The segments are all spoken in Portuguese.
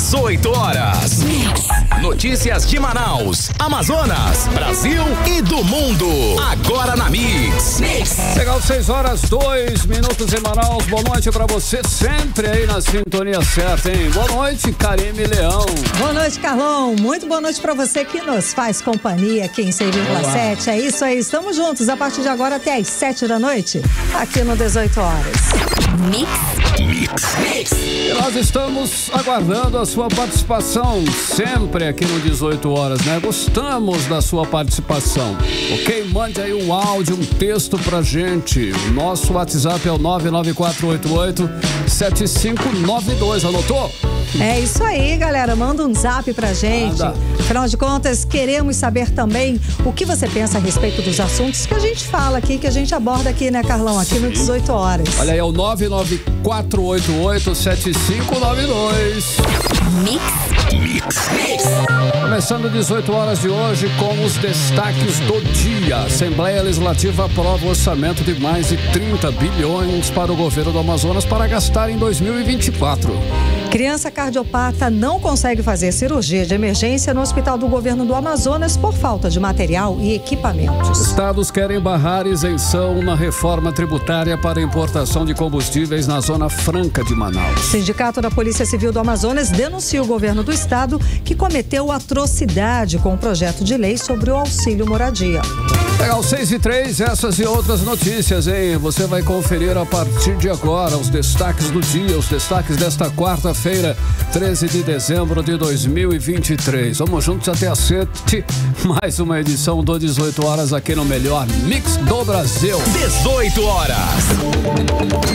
18 horas. Notícias de Manaus, Amazonas, Brasil e do mundo. Agora na Mix. Legal, 6 horas, 2 minutos em Manaus. Boa noite pra você, sempre aí na sintonia certa, hein? Boa noite, Karime Leão. Boa noite, Carlão. Muito boa noite pra você que nos faz companhia aqui em 100,7. É isso aí, estamos juntos a partir de agora até às 7 da noite, aqui no 18 horas. Mix. E nós estamos aguardando a sua participação sempre aqui no 18 horas, né? Gostamos da sua participação, ok? Mande aí um áudio, um texto pra gente. O nosso WhatsApp é o 994887592. Anotou? É isso aí, galera. Manda um zap pra gente. Manda. Afinal de contas, queremos saber também o que você pensa a respeito dos assuntos que a gente fala aqui, que a gente aborda aqui, né, Carlão? Aqui no 18 horas. Olha aí, é o 994887592. Mix. Começando 18 horas de hoje com os destaques do dia. A Assembleia Legislativa aprova o orçamento de mais de 30 bilhões para o governo do Amazonas para gastar em 2024. Criança cardiopata não consegue fazer cirurgia de emergência no Hospital do Governo do Amazonas por falta de material e equipamentos. Estados querem barrar isenção na reforma tributária para importação de combustíveis na Zona Franca de Manaus. O Sindicato da Polícia Civil do Amazonas denuncia o governo do estado que cometeu atrocidade com o projeto de lei sobre o auxílio moradia. Legal, 6:03, essas e outras notícias, hein? Você vai conferir a partir de agora os destaques do dia, os destaques desta quarta-feira, 13 de dezembro de 2023. Vamos juntos até às 7, mais uma edição do 18 horas aqui no melhor Mix do Brasil. 18 horas.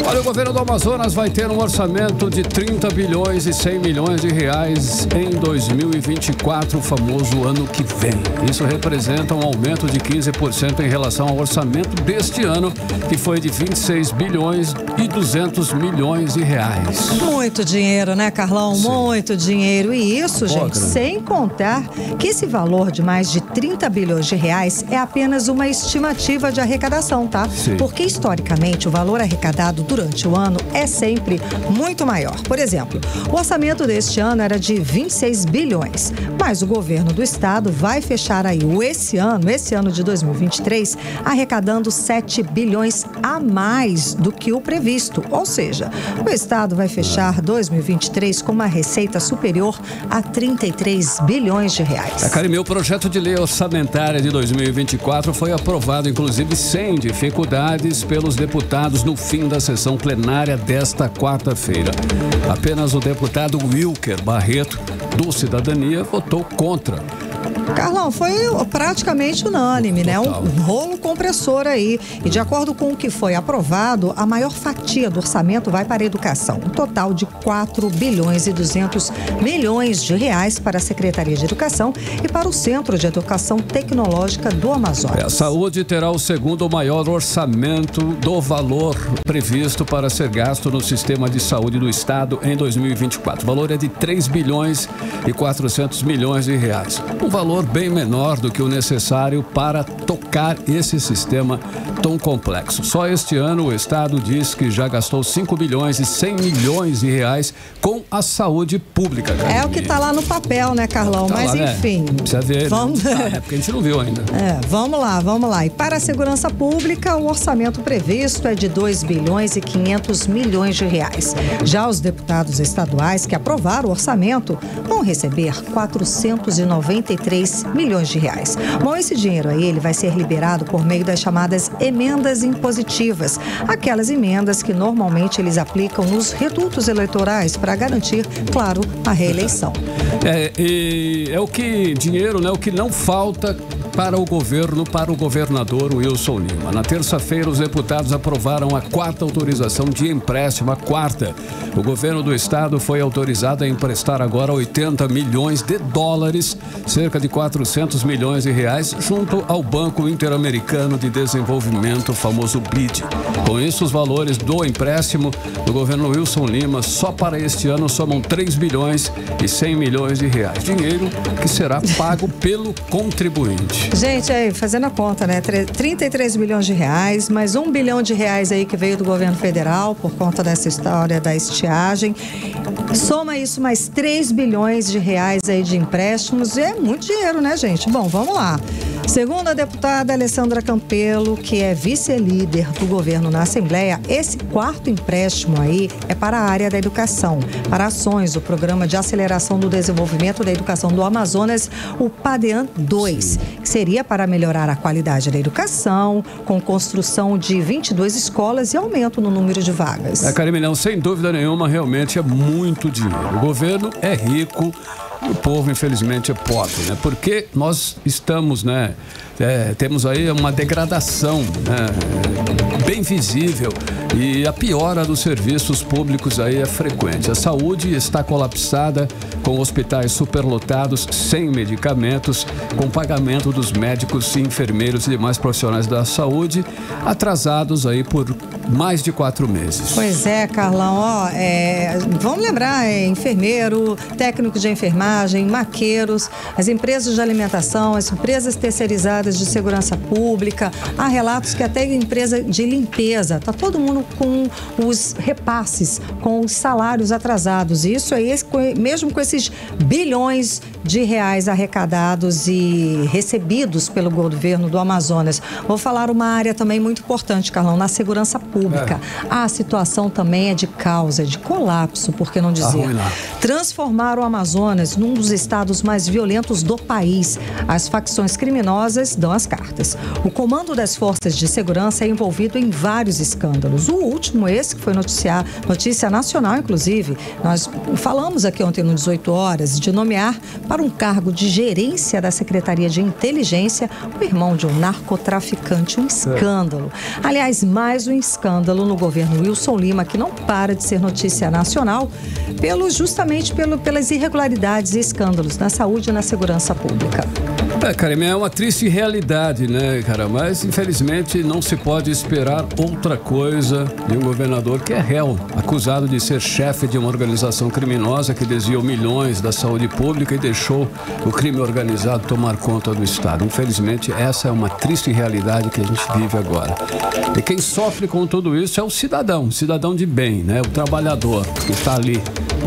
Olha, o governo do Amazonas vai ter um orçamento de 30 bilhões e 100 milhões de reais em 2024, o famoso ano que vem. Isso representa um aumento de 15% em relação ao orçamento deste ano, que foi de 26 bilhões e 200 milhões de reais. Muito dinheiro, né, Carlão? Sim. Muito dinheiro. E isso, gente, grana. sem contar que esse valor de mais de 30 bilhões de reais é apenas uma estimativa de arrecadação, tá? Sim. Porque, historicamente, o valor arrecadado durante o ano é sempre muito maior. Por exemplo, o orçamento deste ano era de 26 bilhões, mas o governo do estado vai fechar aí esse ano de 2023, arrecadando 7 bilhões a mais do que o previsto. Ou seja, o estado vai fechar 2023 com uma receita superior a 33 bilhões de reais. Karime, o projeto de lei orçamentária de 2024 foi aprovado, inclusive, sem dificuldades pelos deputados no fim da sessão plenária desta quarta-feira. Apenas o deputado Wilker Barreto, do Cidadania, votou contra. Carlão, foi praticamente unânime, né? Um rolo compressor aí. E de acordo com o que foi aprovado, a maior fatia do orçamento vai para a educação. Um total de 4 bilhões e 200 milhões de reais para a Secretaria de Educação e para o Centro de Educação Tecnológica do Amazonas. A saúde terá o segundo maior orçamento do valor previsto para ser gasto no sistema de saúde do estado em 2024. O valor é de 3 bilhões e 400 milhões de reais. Um valor bem menor do que o necessário para tocar esse sistema tão complexo. Só este ano o estado diz que já gastou 5 bilhões e 100 milhões de reais com a saúde pública. É o que está lá no papel, né, Carlão? Tá mas lá, enfim. Né? Precisa ver. Vamos... É porque a gente não viu ainda. Vamos lá. E para a segurança pública, o orçamento previsto é de 2 bilhões e 500 milhões de reais. Já os deputados estaduais que aprovaram o orçamento vão receber 493 milhões de reais. Bom, esse dinheiro aí ele vai ser liberado por meio das chamadas emendas impositivas, aquelas emendas que normalmente eles aplicam nos redutos eleitorais para garantir, claro, a reeleição. É o que dinheiro, né? O que não falta para o governo, para o governador Wilson Lima. Na terça-feira, os deputados aprovaram a quarta autorização de empréstimo, a quarta. O governo do estado foi autorizado a emprestar agora 80 milhões de dólares, cerca de 400 milhões de reais, junto ao Banco Interamericano de Desenvolvimento, o famoso BID. Com isso, os valores do empréstimo do governo Wilson Lima, só para este ano, somam 3 bilhões e 100 milhões de reais. Dinheiro que será pago pelo contribuinte. saúde. Gente, aí, fazendo a conta, né? 33 bilhões de reais, mais R$1 bilhão aí que veio do governo federal por conta dessa história da estiagem. Soma isso mais 3 bilhões de reais aí de empréstimos. É muito dinheiro, né, gente? Bom, vamos lá. Segundo a deputada Alessandra Campelo, que é vice-líder do governo na Assembleia, esse quarto empréstimo aí é para a área da educação, para ações do Programa de Aceleração do Desenvolvimento da Educação do Amazonas, o PADEAN 2, que seria para melhorar a qualidade da educação, com construção de 22 escolas e aumento no número de vagas. Karime, não, sem dúvida nenhuma, realmente é muito dinheiro. O governo é rico, o povo, infelizmente, é pobre, né? Porque nós estamos, né? Temos aí uma degradação, né, bem visível, e a piora dos serviços públicos aí é frequente. A saúde está colapsada, com hospitais superlotados, sem medicamentos, com pagamento dos médicos, enfermeiros e demais profissionais da saúde atrasados aí por mais de 4 meses. Pois é, Carlão, vamos lembrar, enfermeiro, técnico de enfermagem, maqueiros, as empresas de alimentação, as empresas terceirizadas de segurança pública, há relatos que até empresa de limpeza, tá todo mundo com os repasses, com os salários atrasados. Isso aí, mesmo com esses bilhões de reais arrecadados e recebidos pelo governo do Amazonas. Vou falar uma área também muito importante, Carlão, na segurança pública. A situação também é de causa, de colapso, por que não dizer? Transformaram o Amazonas num dos estados mais violentos do país. As facções criminosas dão as cartas. O comando das forças de segurança é envolvido em vários escândalos. O último, esse que foi notícia nacional, inclusive. Nós falamos aqui ontem no 18 horas de nomear para um cargo de gerência da Secretaria de Inteligência o irmão de um narcotraficante. Um escândalo. Aliás, mais um escândalo no governo Wilson Lima, que não para de ser notícia nacional, justamente pelas irregularidades e escândalos na saúde e na segurança pública. Karime, é uma triste realidade, né, cara? Mas, infelizmente, não se pode esperar outra coisa de um governador que é réu, acusado de ser chefe de uma organização criminosa que desviou milhões da saúde pública e deixou o crime organizado tomar conta do Estado. Infelizmente, essa é uma triste realidade que a gente vive agora. E quem sofre com tudo isso é o cidadão de bem, né? O trabalhador que está ali,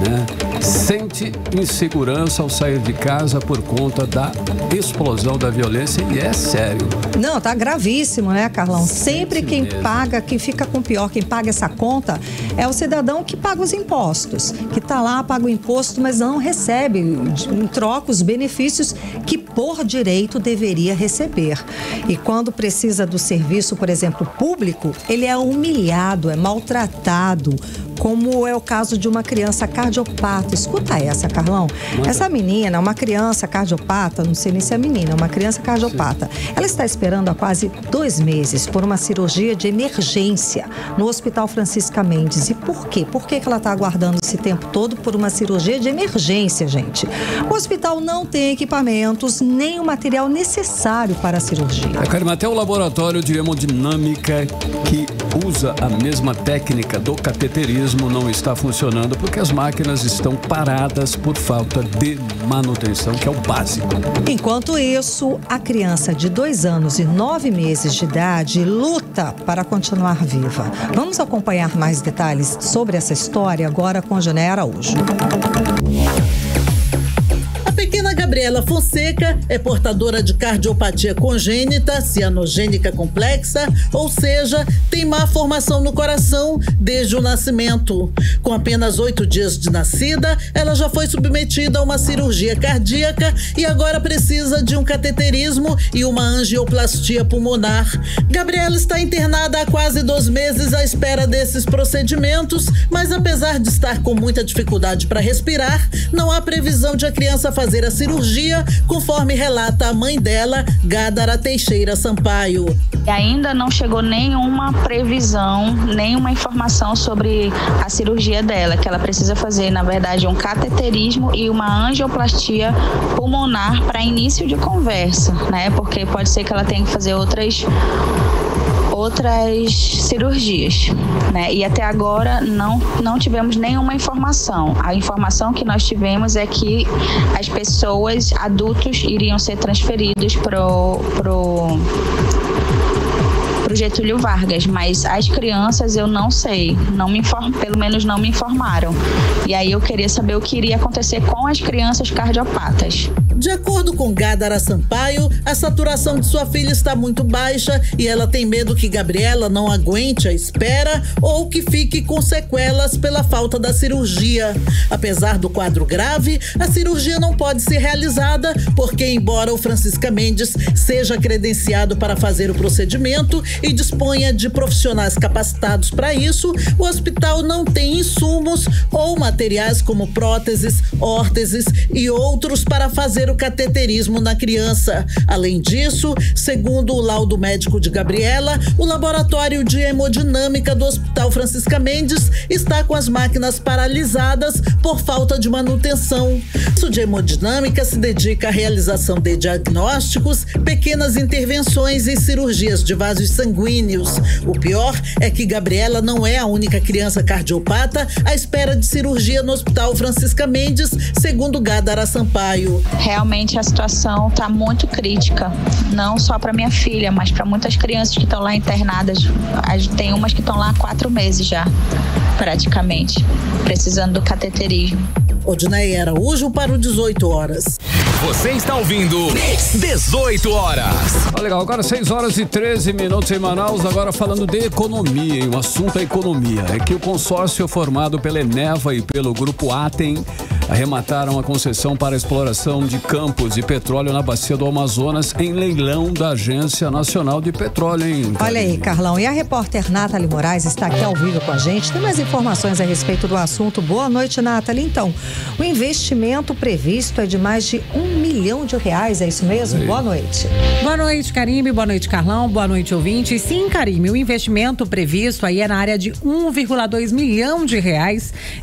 né? Sente insegurança ao sair de casa por conta da explosão da violência, e é sério. Não, tá gravíssimo, né, Carlão? Sempre quem paga, quem fica com pior, quem paga essa conta é o cidadão que paga os impostos, que tá lá, paga o imposto, mas não recebe em troca os benefícios que por direito deveria receber. E quando precisa do serviço, por exemplo, público, ele é humilhado, é maltratado, como é o caso de uma criança cardiopata. Escuta essa, Carlão. Essa menina, uma criança cardiopata, não sei nem se é menina, uma criança cardiopata. Ela está esperando há quase 2 meses por uma cirurgia de emergência no Hospital Francisca Mendes. E por quê? Por que ela está aguardando esse tempo todo por uma cirurgia de emergência, gente? O hospital não tem equipamentos, nem o material necessário para a cirurgia. Karime, até o laboratório de hemodinâmica que usa a mesma técnica do cateterismo não está funcionando porque as máquinas estão paradas por falta de manutenção, que é o básico. Enquanto isso, a criança de 2 anos e 9 meses de idade luta para continuar viva. Vamos acompanhar mais detalhes sobre essa história agora com Jané Araújo. Pequena Gabriela Fonseca é portadora de cardiopatia congênita, cianogênica complexa, ou seja, tem má formação no coração desde o nascimento. Com apenas 8 dias de nascida, ela já foi submetida a uma cirurgia cardíaca e agora precisa de um cateterismo e uma angioplastia pulmonar. Gabriela está internada há quase 2 meses à espera desses procedimentos, mas apesar de estar com muita dificuldade para respirar, não há previsão de a criança fazer a cirurgia, conforme relata a mãe dela, Gádara Teixeira Sampaio. Ainda não chegou nenhuma previsão, nenhuma informação sobre a cirurgia dela, que ela precisa fazer, na verdade, um cateterismo e uma angioplastia pulmonar para início de conversa, né? Porque pode ser que ela tenha que fazer outras outras cirurgias, né? E até agora não tivemos nenhuma informação. A informação que nós tivemos é que as pessoas, adultos, iriam ser transferidos pro Getúlio Vargas, mas as crianças eu não sei, pelo menos não me informaram. E aí eu queria saber o que iria acontecer com as crianças cardiopatas. De acordo com Gádara Sampaio, a saturação de sua filha está muito baixa e ela tem medo que Gabriela não aguente a espera ou que fique com sequelas pela falta da cirurgia. Apesar do quadro grave, a cirurgia não pode ser realizada porque, embora o Francisca Mendes seja credenciado para fazer o procedimento e disponha de profissionais capacitados para isso, o hospital não tem insumos ou materiais como próteses, órteses e outros para fazer o cateterismo na criança. Além disso, segundo o laudo médico de Gabriela, o laboratório de hemodinâmica do Hospital Francisca Mendes está com as máquinas paralisadas por falta de manutenção. O de hemodinâmica se dedica à realização de diagnósticos, pequenas intervenções e cirurgias de vasos sanguíneos. O pior é que Gabriela não é a única criança cardiopata à espera de cirurgia no Hospital Francisca Mendes, segundo Gádara Sampaio. Realmente a situação está muito crítica, não só para minha filha, mas para muitas crianças que estão lá internadas. Tem umas que estão lá há 4 meses já, praticamente, precisando do cateterismo. Odinaia Araújo para o 18 horas. Você está ouvindo 18 horas. Legal, agora 6h13 em Manaus, agora falando de economia, hein? O assunto é economia. É que o consórcio formado pela Eneva e pelo Grupo Atem arremataram a concessão para a exploração de campos de petróleo na bacia do Amazonas em leilão da Agência Nacional de Petróleo, hein? Olha aí, Carlão. E a repórter Nathalie Moraes está aqui ao vivo com a gente. Tem mais informações a respeito do assunto. Boa noite, Nathalie. Então, o investimento previsto é de mais de R$1 milhão, é isso mesmo? Boa noite. Boa noite, Karime. Boa noite, Carlão. Boa noite, ouvintes. Sim, Karime, o investimento previsto aí é na área de R$1,2 milhão.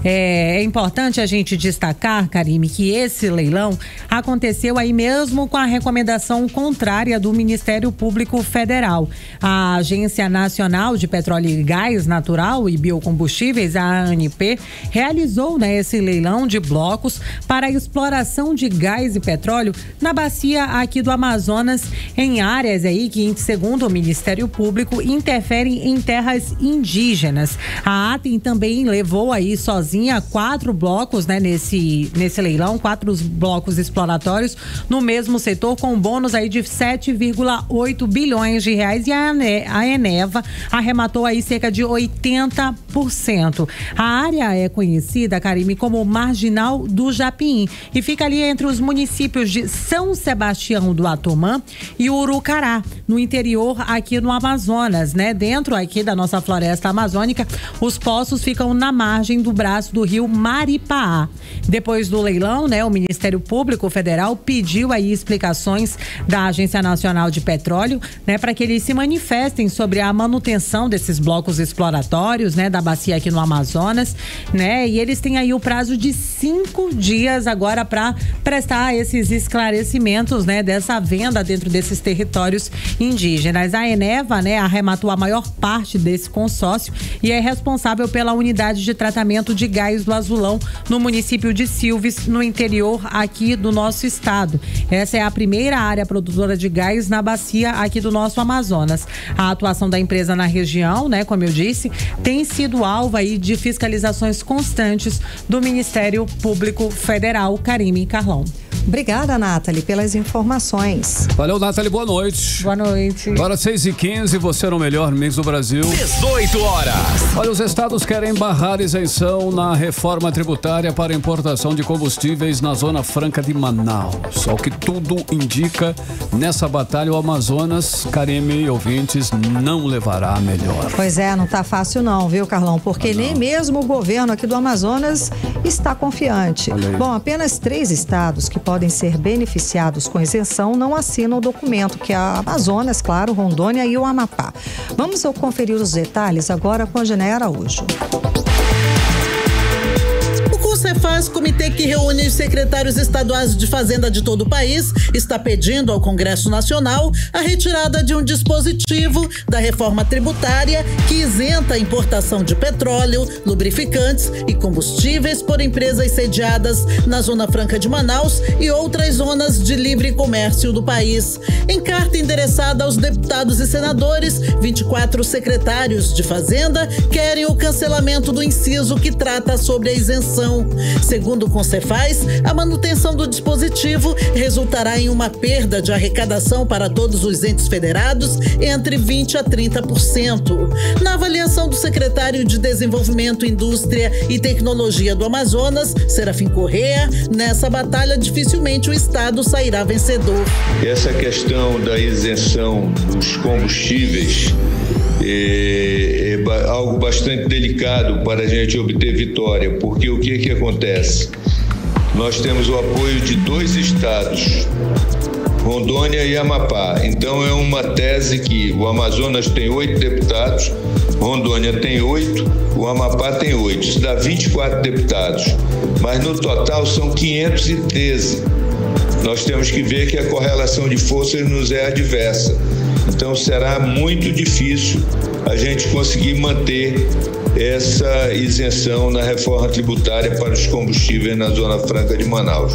É importante a gente destacar, Karime, que esse leilão aconteceu aí mesmo com a recomendação contrária do Ministério Público Federal. A Agência Nacional de Petróleo e Gás Natural e Biocombustíveis, a ANP, realizou, esse leilão de blocos para a exploração de gás e petróleo na bacia aqui do Amazonas, em áreas aí que, segundo o Ministério Público, interferem em terras indígenas. A Atem também levou aí sozinha 4 blocos, nesse leilão, 4 blocos exploratórios no mesmo setor, com bônus aí de R$7,8 bilhões e a Eneva arrematou aí cerca de 80%. A área é conhecida, Karime, como Marginal do Japim e fica ali entre os municípios de São Sebastião do Atumã e Urucará, no interior aqui no Amazonas, Dentro aqui da nossa floresta amazônica, os poços ficam na margem do braço do rio Maripaá. Depois do leilão, o Ministério Público Federal pediu aí explicações da Agência Nacional de Petróleo, para que eles se manifestem sobre a manutenção desses blocos exploratórios, da bacia aqui no Amazonas, e eles têm aí o prazo de 5 dias agora para prestar esses esclarecimentos, dessa venda dentro desses territórios indígenas. A Eneva, arrematou a maior parte desse consórcio e é responsável pela unidade de tratamento de gás do Azulão no município de Silves, no interior aqui do nosso estado. Essa é a primeira área produtora de gás na bacia aqui do nosso Amazonas. A atuação da empresa na região, como eu disse, tem sido alvo aí de fiscalizações constantes do Ministério Público Federal. Karime e Carlão. Obrigada, Nathalie, pelas informações. Valeu, Nathalie, boa noite. Boa noite. Agora 6h15, você no melhor mix do Brasil. 18 horas. Olha, os estados querem barrar isenção na reforma tributária para importação de combustíveis na Zona Franca de Manaus. Ao que tudo indica, nessa batalha o Amazonas, Karime e ouvintes, não levará a melhor. Pois é, não tá fácil não, viu, Carlão? Porque nem mesmo o governo aqui do Amazonas está confiante. Bom, apenas 3 estados que podem ser beneficiados com isenção não assinam o documento, que é a Amazonas, claro, Rondônia e o Amapá. Vamos conferir os detalhes agora com a Odinaia Araújo. O Concefaz Concefaz, comitê que reúne os secretários estaduais de Fazenda de todo o país, está pedindo ao Congresso Nacional a retirada de um dispositivo da reforma tributária que isenta a importação de petróleo, lubrificantes e combustíveis por empresas sediadas na Zona Franca de Manaus e outras zonas de livre comércio do país. Em carta endereçada aos deputados e senadores, 24 secretários de Fazenda querem o cancelamento do inciso que trata sobre a isenção. Segundo o Concefaz, a manutenção do dispositivo resultará em uma perda de arrecadação para todos os entes federados entre 20% a 30%. Na avaliação do secretário de Desenvolvimento, Indústria e Tecnologia do Amazonas, Serafim Correa, nessa batalha dificilmente o Estado sairá vencedor. Essa questão da isenção dos combustíveis é algo bastante delicado para a gente obter vitória, porque o que acontece? Nós temos o apoio de 2 estados, Rondônia e Amapá. Então é uma tese que o Amazonas tem 8 deputados, Rondônia tem 8, o Amapá tem 8. Isso dá 24 deputados, mas no total são 513. Nós temos que ver que a correlação de forças nos é adversa. Então será muito difícil a gente conseguir manter essa isenção na reforma tributária para os combustíveis na Zona Franca de Manaus.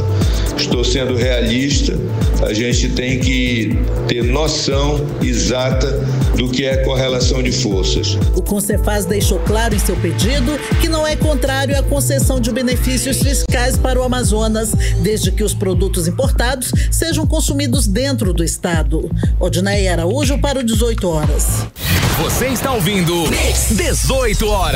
Estou sendo realista, a gente tem que ter noção exata do que é correlação de forças. O Concefaz deixou claro em seu pedido que não é contrário à concessão de benefícios fiscais para o Amazonas, desde que os produtos importados sejam consumidos dentro do estado. Odinaia Araújo para o 18 horas. Você está ouvindo 18 horas.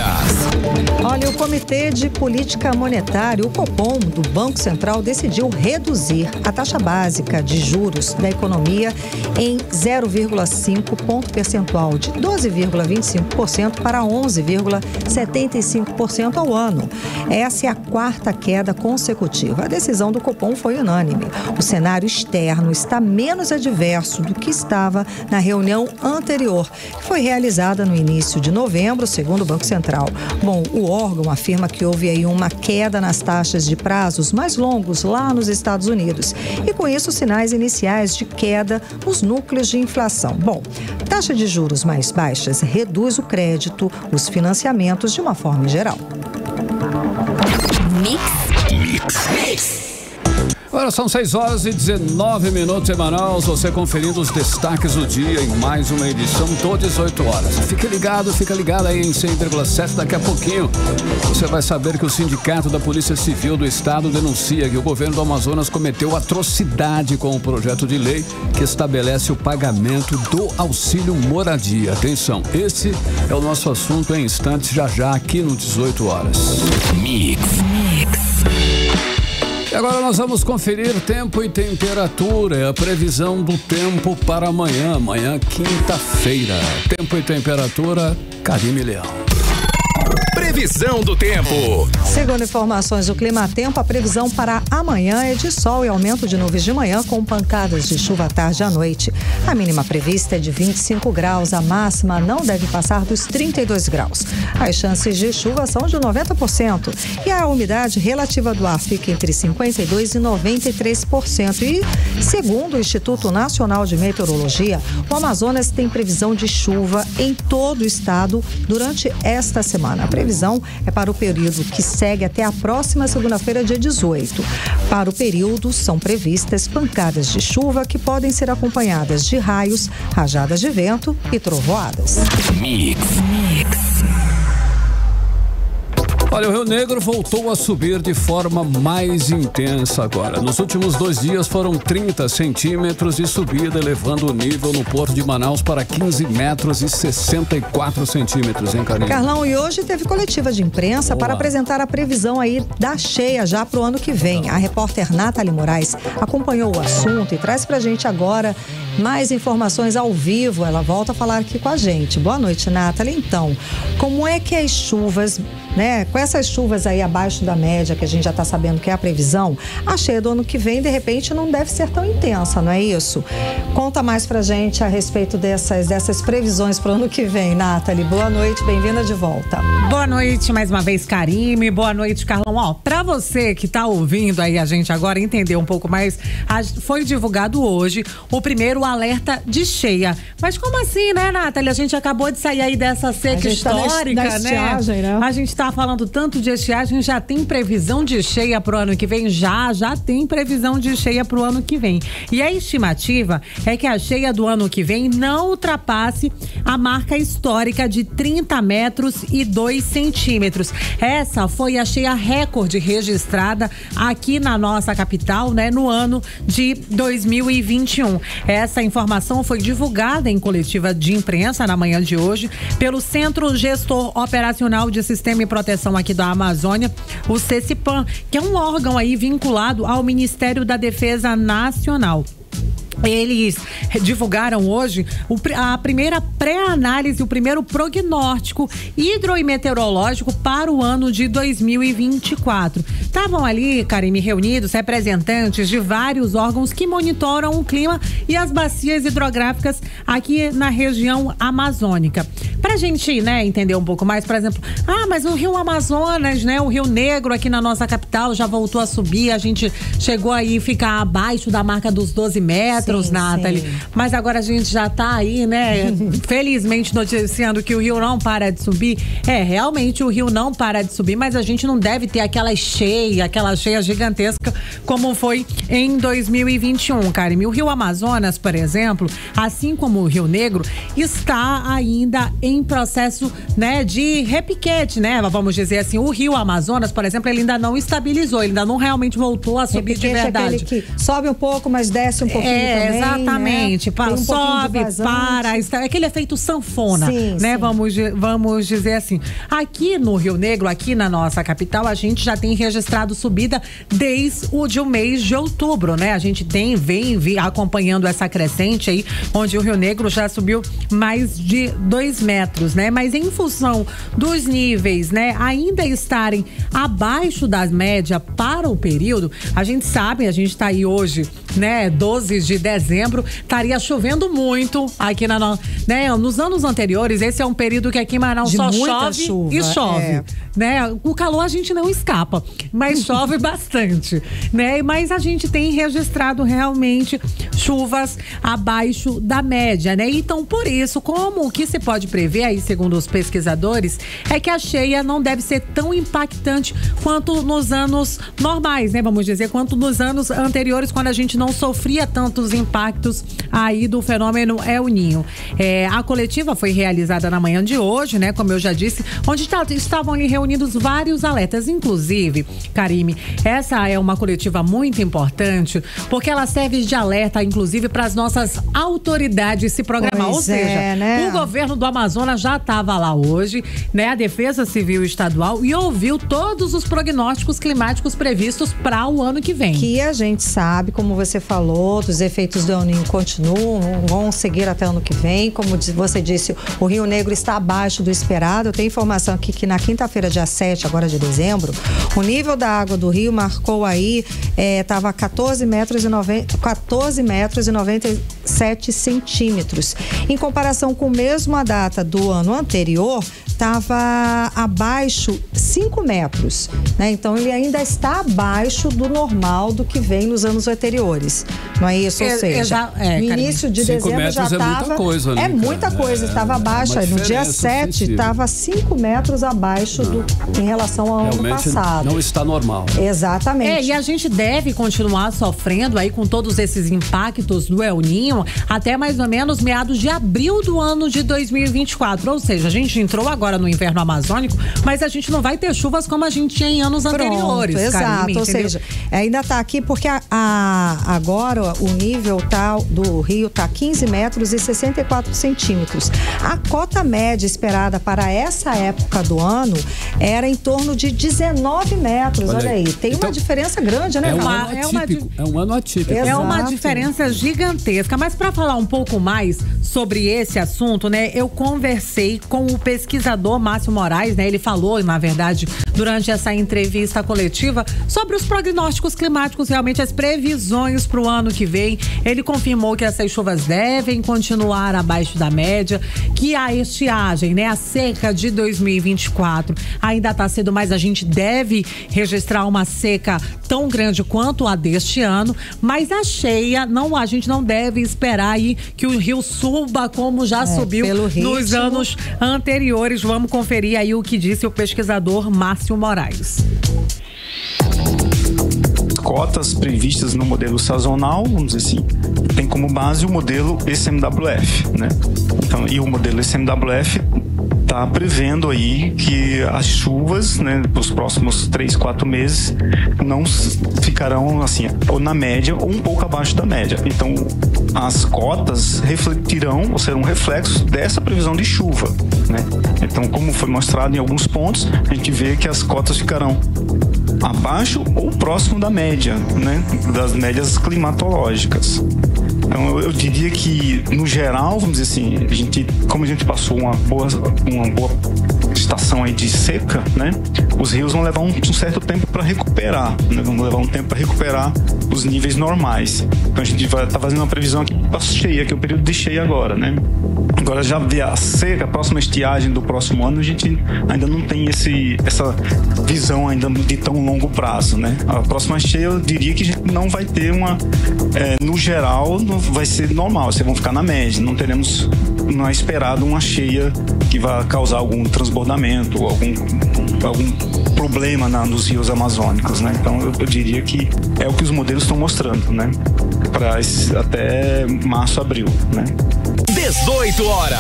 Olha, o Comitê de Política Monetária, o Copom, do Banco Central, decidiu reduzir a taxa básica de juros da economia em 0,5 ponto percentual, de 12,25% para 11,75% ao ano. Essa é a 4ª queda consecutiva. A decisão do Copom foi unânime. O cenário externo está menos adverso do que estava na reunião anterior, que foi realizada no início de novembro, segundo o Banco Central. Bom, o órgão afirma que houve aí uma queda nas taxas de prazos mais longos lá nos Estados Unidos e, com isso, sinais iniciais de queda nos núcleos de inflação. Bom, taxa de juros mais baixas reduz o crédito, os financiamentos de uma forma geral. Mix. Agora são 6h19 em Manaus, você conferindo os destaques do dia em mais uma edição do 18 horas. Fica ligado aí em 100,7, daqui a pouquinho você vai saber que o Sindicato da Polícia Civil do Estado denuncia que o governo do Amazonas cometeu atrocidade com o projeto de lei que estabelece o pagamento do auxílio moradia. Atenção, esse é o nosso assunto em instantes, já aqui no 18 horas. Mix. E agora nós vamos conferir tempo e temperatura. É a previsão do tempo para amanhã, quinta-feira. Tempo e temperatura, Karime Leão. Previsão do tempo. Segundo informações do Climatempo, a previsão para amanhã é de sol e aumento de nuvens de manhã com pancadas de chuva à tarde e à noite. A mínima prevista é de 25 graus, a máxima não deve passar dos 32 graus. As chances de chuva são de 90% e a umidade relativa do ar fica entre 52% e 93%. E, segundo o Instituto Nacional de Meteorologia, o Amazonas tem previsão de chuva em todo o estado durante esta semana. A previsão é para o período que segue até a próxima segunda-feira, dia 18. Para o período, são previstas pancadas de chuva que podem ser acompanhadas de raios, rajadas de vento e trovoadas. Mix. Olha, o Rio Negro voltou a subir de forma mais intensa agora. Nos últimos 2 dias foram 30 centímetros de subida, elevando o nível no Porto de Manaus para 15 metros e 64 centímetros, hein, Karine? Carlão, e hoje teve coletiva de imprensa para apresentar a previsão aí da cheia já para o ano que vem. A repórter Nathalie Moraes acompanhou o assunto e traz pra gente agora mais informações ao vivo. Ela volta a falar aqui com a gente. Boa noite, Nathalie. Então, como é que as chuvas né? Com essas chuvas aí abaixo da média, que a gente já está sabendo que é a previsão, a cheia do ano que vem, de repente, não deve ser tão intensa, não é isso? Conta mais pra gente a respeito dessas previsões para o ano que vem, Nathalie. Boa noite, bem-vinda de volta. Boa noite mais uma vez, Karime. Boa noite, Carlão. Ó, pra você que tá ouvindo aí a gente agora entender um pouco mais, foi divulgado hoje o primeiro alerta de cheia. Mas como assim, né, Nathalie? A gente acabou de sair aí dessa seca histórica, na estiagem, né? A gente tá falando tanto de estiagem, já tem previsão de cheia pro ano que vem? Já tem previsão de cheia pro ano que vem. E a estimativa é que a cheia do ano que vem não ultrapasse a marca histórica de 30 metros e 2 centímetros. Essa foi a cheia recorde registrada aqui na nossa capital, né, no ano de 2021. Essa informação foi divulgada em coletiva de imprensa na manhã de hoje pelo Centro Gestor Operacional de Sistema e Proteção aqui da Amazônia, o CECIPAM, que é um órgão aí vinculado ao Ministério da Defesa Nacional. Eles divulgaram hoje a primeira pré-análise, o primeiro prognóstico hidrometeorológico para o ano de 2024. Estavam ali, Karime, reunidos representantes de vários órgãos que monitoram o clima e as bacias hidrográficas aqui na região amazônica. Pra gente, né, entender um pouco mais, por exemplo, mas o Rio Amazonas, né, o Rio Negro aqui na nossa capital já voltou a subir, a gente chegou aí a ficar abaixo da marca dos 12 metros, Nathalie. Mas agora a gente já tá aí, né, felizmente noticiando que o rio não para de subir. Realmente o rio não para de subir, mas a gente não deve ter aquela cheia gigantesca como foi em 2021, Karime. O Rio Amazonas, por exemplo, assim como o Rio Negro, está ainda em processo, né, de repiquete, né? Vamos dizer assim, o Rio Amazonas, por exemplo, ele ainda não estabilizou, ele ainda não realmente voltou a subir de verdade. É aquele que sobe um pouco, mas desce um pouquinho também, exatamente, né? Sobe, para, é aquele efeito sanfona, né? Sim. Vamos dizer assim. Aqui no Rio Negro, aqui na nossa capital, a gente já tem registrado subida desde o mês de outubro, né? A gente vem acompanhando essa crescente aí, onde o Rio Negro já subiu mais de 2 metros, né? Mas em função dos níveis, né, ainda estarem abaixo das médias para o período, a gente sabe, a gente tá aí hoje, né, 12 de dezembro, estaria chovendo muito aqui né, nos anos anteriores. Esse é um período que aqui em Manaus só chove e chove, né? O calor a gente não escapa, mas chove bastante, né? Mas a gente tem registrado realmente chuvas abaixo da média, né? Então, por isso, como o que se pode prever aí, segundo os pesquisadores, é que a cheia não deve ser tão impactante quanto nos anos normais, né? Vamos dizer, quanto nos anos anteriores, quando a gente não sofria tantos impactos aí do fenômeno El Niño. A coletiva foi realizada na manhã de hoje, né? Como eu já disse, onde estavam ali reunidos vários alertas. Inclusive, Karime, essa é uma coletiva muito importante, porque ela serve de alerta, inclusive, para as nossas autoridades se programar. Ou seja, né? O governo do Amazonas já estava lá hoje, né? A Defesa Civil Estadual, e ouviu todos os prognósticos climáticos previstos para o ano que vem. Que a gente sabe, como você falou, dos efeitos do El Niño continuam, vão seguir até o ano que vem. Como você disse, o Rio Negro está abaixo do esperado. Eu tenho informação aqui que na quinta-feira, dia 7, agora de dezembro, o nível da água do rio marcou aí, estava 14 metros e 97 centímetros. Em comparação com mesmo a data do ano anterior, estava abaixo 5 metros, né? Então ele ainda está abaixo do normal do que vem nos anos anteriores, não é isso? Ou seja, no início de dezembro já estava... muita coisa, né, muita coisa, estava abaixo. No dia 7 estava 5 metros abaixo em relação ao ano passado. Não está normal. Exatamente. E a gente deve continuar sofrendo aí com todos esses impactos do El Niño até mais ou menos meados de abril do ano de 2024. Ou seja, a gente entrou agora no inverno amazônico, mas a gente não vai ter chuvas como a gente tinha em anos anteriores. Exato, Karime, ou seja, ainda está aqui porque agora o nível do rio está 15 metros e 64 centímetros. A cota média esperada para essa época do ano era em torno de 19 metros. Olha aí, tem uma diferença grande, né? É um ano atípico. É uma diferença gigantesca. Mas para falar um pouco mais sobre esse assunto, né, eu conversei com o pesquisador pesquisador Márcio Moraes, né, ele falou, na verdade, durante essa entrevista coletiva, sobre os prognósticos climáticos, realmente as previsões para o ano que vem. Ele confirmou que essas chuvas devem continuar abaixo da média, que a estiagem, né, a seca de 2024 ainda está cedo, mas a gente deve registrar uma seca tão grande quanto a deste ano, mas a cheia, a gente não deve esperar aí que o rio suba como já subiu nos anos anteriores. Vamos conferir aí o que disse o pesquisador Márcio Moraes. Cotas previstas no modelo sazonal, vamos dizer assim, tem como base o modelo SMWF, né? Então, e o modelo SMWF está prevendo aí que as chuvas, né, nos próximos 3-4 meses não ficarão assim, ou na média ou um pouco abaixo da média. Então, as cotas refletirão ou serão reflexos dessa previsão de chuva, né? Então, como foi mostrado em alguns pontos, a gente vê que as cotas ficarão abaixo ou próximo da média, né, das médias climatológicas. Então, eu diria que, no geral, vamos dizer assim, como a gente passou uma boa estação aí de seca, né, os rios vão levar um certo tempo para recuperar, né, vão levar um tempo para recuperar os níveis normais. Então, a gente vai estar fazendo uma previsão aqui para cheia, que é o período de cheia agora, né. Agora, já ver a seca, a próxima estiagem do próximo ano, a gente ainda não tem essa visão ainda de tão longo prazo, né. A próxima cheia, eu diria que a gente não vai ter no geral, vai ser normal, vocês vão ficar na média, não é esperado uma cheia que vai causar algum transbordamento ou algum problema nos rios amazônicos, né? Então eu diria que é o que os modelos estão mostrando, né? Para até março, abril, né? 18 horas.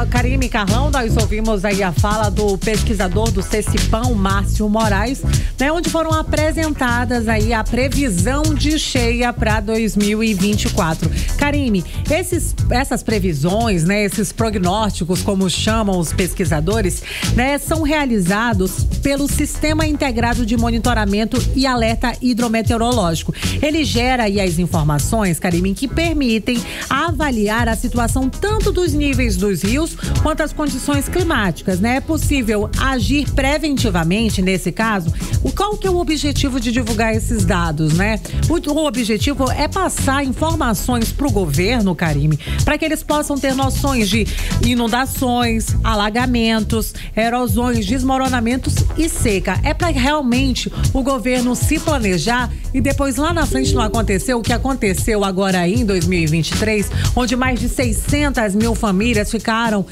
Karime Carlão, nós ouvimos aí a fala do pesquisador do CECIPAM, Márcio Moraes, né, onde foram apresentadas aí a previsão de cheia para 2024. Karime, essas previsões, né, esses prognósticos, como chamam os pesquisadores, né, são realizados pelo Sistema Integrado de Monitoramento e Alerta Hidrometeorológico. Ele gera aí as informações, Karime, que permitem avaliar a situação tanto dos níveis dos rios quanto as condições climáticas, né? É possível agir preventivamente nesse caso? Qual que é o objetivo de divulgar esses dados, né? O objetivo é passar informações para o governo, Karime, para que eles possam ter noções de inundações, alagamentos, erosões, desmoronamentos e seca. É para realmente o governo se planejar e depois lá na frente não acontecer o que aconteceu agora em 2023, onde mais de 600 mil famílias ficaram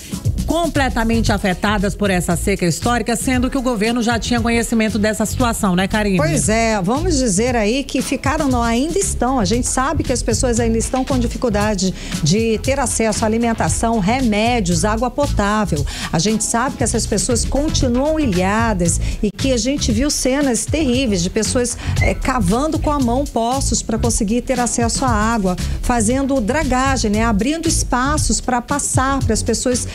completamente afetadas por essa seca histórica, sendo que o governo já tinha conhecimento dessa situação, né, Karine? Pois é, vamos dizer aí que ainda estão, a gente sabe que as pessoas ainda estão com dificuldade de ter acesso à alimentação, remédios, água potável. A gente sabe que essas pessoas continuam ilhadas e que a gente viu cenas terríveis de pessoas cavando com a mão poços para conseguir ter acesso à água, fazendo dragagem, né, abrindo espaços para passar, para as pessoas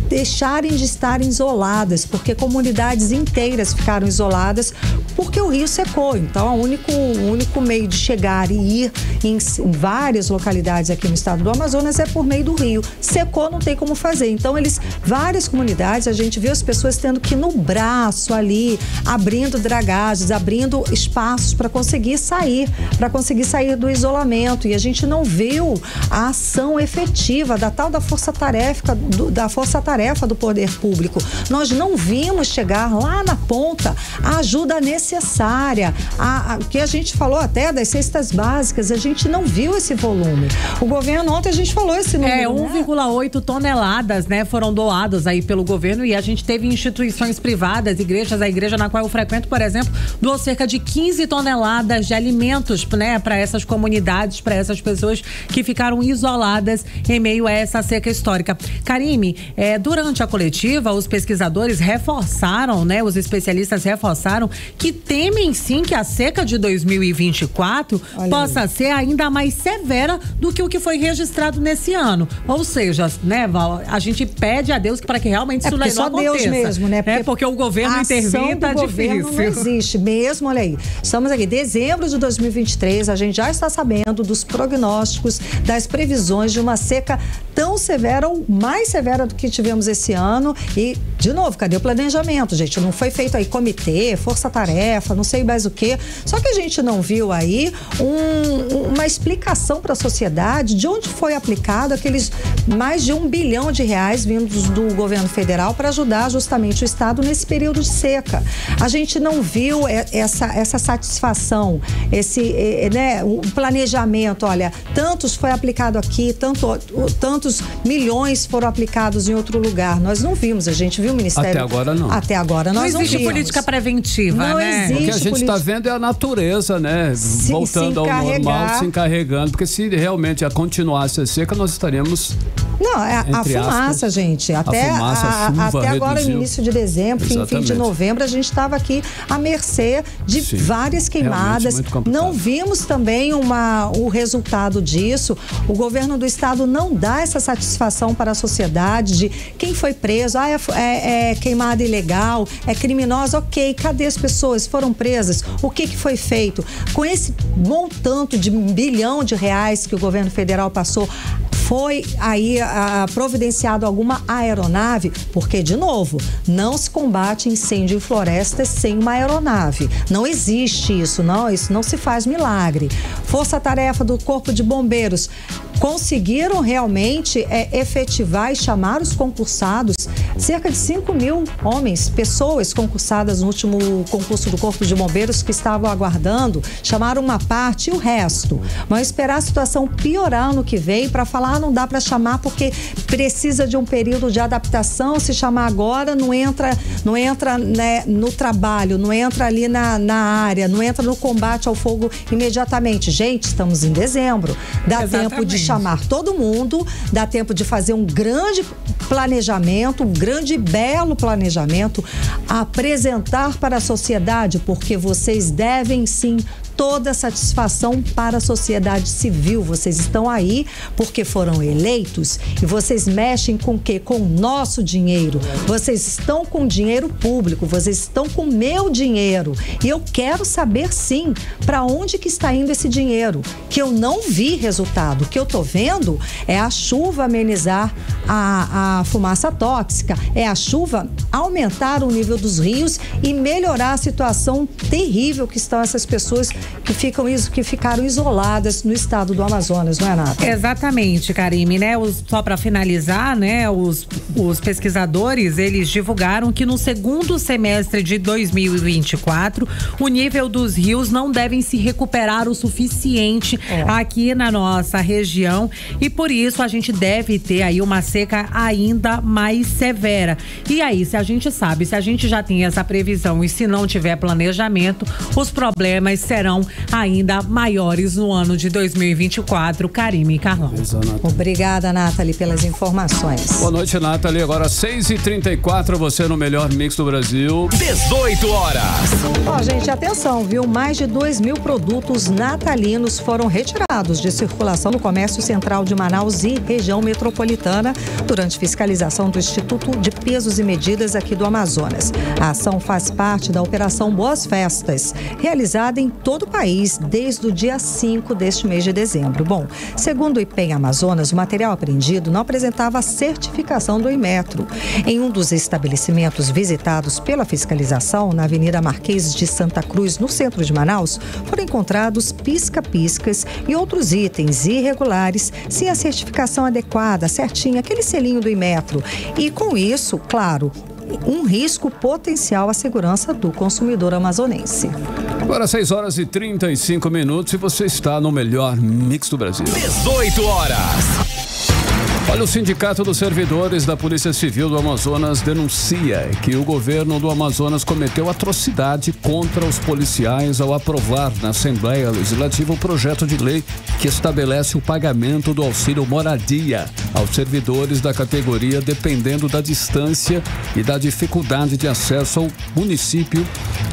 deixarem de estarem isoladas, porque comunidades inteiras ficaram isoladas porque o rio secou. Então, o único meio de chegar e ir em várias localidades aqui no estado do Amazonas é por meio do rio. Secou, não tem como fazer. Então, várias comunidades, a gente viu as pessoas tendo que ir no braço ali, abrindo dragagens, abrindo espaços para conseguir sair do isolamento. E a gente não viu a ação efetiva da tal da força-tarefa do poder público. Nós não vimos chegar lá na ponta a ajuda necessária, que a gente falou até das cestas básicas, a gente não viu esse volume. O governo, ontem a gente falou esse número. 1,8 toneladas, né, foram doadas aí pelo governo, e a gente teve instituições privadas, igrejas, a igreja na qual eu frequento, por exemplo, doou cerca de 15 toneladas de alimentos, né, para essas comunidades, para essas pessoas que ficaram isoladas em meio a essa seca histórica. Karime, durante a coletiva, os pesquisadores reforçaram, né, os especialistas reforçaram que temem sim que a seca de 2024 possa ser ainda mais severa do que o que foi registrado nesse ano. Ou seja, né, Val, a gente pede a Deus para que realmente isso não aconteça. Só Deus mesmo, né? Porque o governo intervir tá difícil. Não existe mesmo, olha aí. Estamos aqui, dezembro de 2023, a gente já está sabendo dos prognósticos, das previsões de uma seca tão severa ou mais severa do que tivemos esse ano. E, de novo, cadê o planejamento, gente? Não foi feito aí comitê, força-tarefa, não sei mais o quê. Só que a gente não viu aí uma explicação para a sociedade de onde foi aplicado aqueles mais de R$1 bilhão vindos do governo federal para ajudar justamente o Estado nesse período de seca. A gente não viu essa satisfação, o planejamento. Olha, tantos foi aplicado aqui, tantos milhões foram aplicados em outro lugar. Nós não vimos, a gente viu o Ministério... Até agora não. Até agora nós não existe vimos. política preventiva, não né? existe. O que a gente está vendo é a natureza, né? Voltando ao normal, se encarregando. Porque se realmente continuasse a seca, nós estaríamos... Não, a fumaça, gente. Até agora, no início de dezembro, fim de novembro, a gente estava aqui à mercê de várias queimadas. Não vimos também o resultado disso. O governo do estado não dá essa satisfação para a sociedade de quem foi preso. É queimada ilegal, é criminosa. Ok, cadê as pessoas? Foram presas? O que foi feito? Com esse montante de R$1 bilhão que o governo federal passou, foi aí providenciado alguma aeronave? Porque, de novo, não se combate incêndio em florestas sem uma aeronave. Não existe isso não se faz milagre. Força-tarefa do Corpo de Bombeiros conseguiram realmente efetivar e chamar os concursados, cerca de 5.000 pessoas concursadas no último concurso do Corpo de Bombeiros que estavam aguardando, chamaram uma parte e o resto. Mas esperar a situação piorar no que vem para falar, não dá para chamar porque precisa de um período de adaptação. Se chamar agora, não entra né, no trabalho, não entra ali na área, não entra no combate ao fogo imediatamente. Gente, estamos em dezembro, dá tempo de chamar todo mundo, dá tempo de fazer um grande planejamento, um grande e belo planejamento, apresentar para a sociedade, porque vocês devem sim toda a satisfação para a sociedade civil. Vocês estão aí porque foram eleitos e vocês mexem com o quê? Com o nosso dinheiro. Vocês estão com dinheiro público, vocês estão com meu dinheiro. E eu quero saber sim para onde que está indo esse dinheiro, que eu não vi resultado. O que eu estou vendo é a chuva amenizar a fumaça tóxica, é a chuva aumentar o nível dos rios e melhorar a situação terrível que estão essas pessoas que ficaram isoladas no estado do Amazonas, não é, Nata? Exatamente, Karime, né? Só para finalizar, né? Os pesquisadores, eles divulgaram que no segundo semestre de 2024, o nível dos rios não devem se recuperar o suficiente aqui na nossa região e por isso a gente deve ter aí uma seca ainda mais severa. E aí, se a gente já tem essa previsão e se não tiver planejamento, os problemas serão ainda maiores no ano de 2024. Karime e Carlão. Obrigada, Nathalie, pelas informações. Boa noite, Nathalie. Agora 6h34, você no melhor mix do Brasil. 18 horas. Ó, gente, atenção, viu? Mais de 2.000 produtos natalinos foram retirados de circulação no comércio central de Manaus e região metropolitana durante fiscalização do Instituto de Pesos e Medidas aqui do Amazonas. A ação faz parte da Operação Boas Festas, realizada em todo o país desde o dia 5 deste mês de dezembro. Bom, segundo o IPEM Amazonas, o material apreendido não apresentava a certificação do Inmetro. Em um dos estabelecimentos visitados pela fiscalização, na Avenida Marquês de Santa Cruz, no centro de Manaus, foram encontrados pisca-piscas e outros itens irregulares sem a certificação adequada, certinha, aquele selinho do Inmetro. E com isso, claro, um risco potencial à segurança do consumidor amazonense. Agora 6h35 e você está no melhor mix do Brasil. 18 horas. Olha, o Sindicato dos Servidores da Polícia Civil do Amazonas denuncia que o governo do Amazonas cometeu atrocidade contra os policiais ao aprovar na Assembleia Legislativa o projeto de lei que estabelece o pagamento do auxílio moradia aos servidores da categoria dependendo da distância e da dificuldade de acesso ao município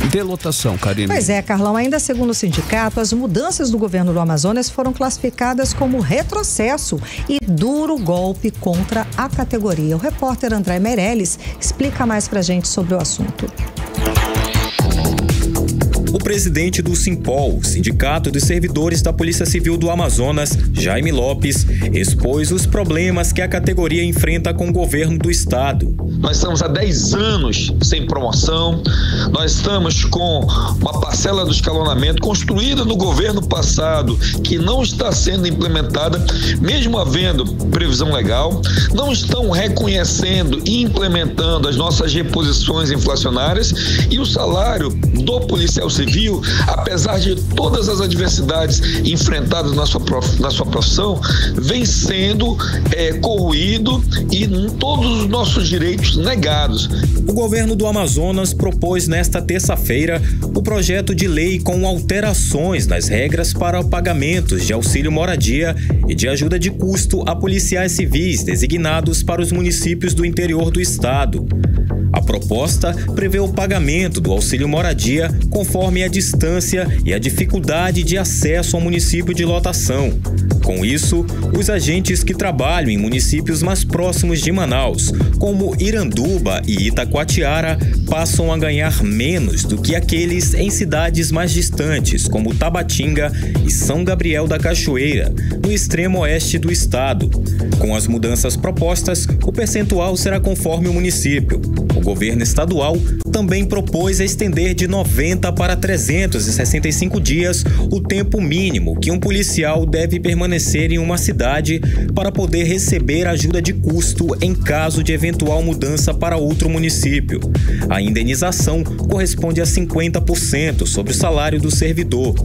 de lotação, Karine. Pois é, Carlão, ainda segundo o sindicato, as mudanças do governo do Amazonas foram classificadas como retrocesso e duro golpe contra a categoria. O repórter André Meirelles explica mais pra gente sobre o assunto. O presidente do Simpol, Sindicato dos Servidores da Polícia Civil do Amazonas, Jaime Lopes, expôs os problemas que a categoria enfrenta com o governo do estado. Nós estamos há 10 anos sem promoção, nós estamos com uma parcela do escalonamento construída no governo passado que não está sendo implementada, mesmo havendo previsão legal, não estão reconhecendo e implementando as nossas reposições inflacionárias e o salário do policial civil, apesar de todas as adversidades enfrentadas na sua profissão, vem sendo corroído e todos os nossos direitos negados. O governo do Amazonas propôs nesta terça-feira o projeto de lei com alterações nas regras para pagamentos de auxílio moradia e de ajuda de custo a policiais civis designados para os municípios do interior do estado. A proposta prevê o pagamento do auxílio moradia conforme a distância e a dificuldade de acesso ao município de lotação. Com isso, os agentes que trabalham em municípios mais próximos de Manaus, como Iranduba e Itacoatiara, passam a ganhar menos do que aqueles em cidades mais distantes, como Tabatinga e São Gabriel da Cachoeira, no extremo oeste do estado. Com as mudanças propostas, o percentual será conforme o município. O governo estadual também propôs estender de 90 para 365 dias o tempo mínimo que um policial deve permanecer em uma cidade para poder receber ajuda de custo em caso de eventual mudança para outro município. A indenização corresponde a 50% sobre o salário do servidor.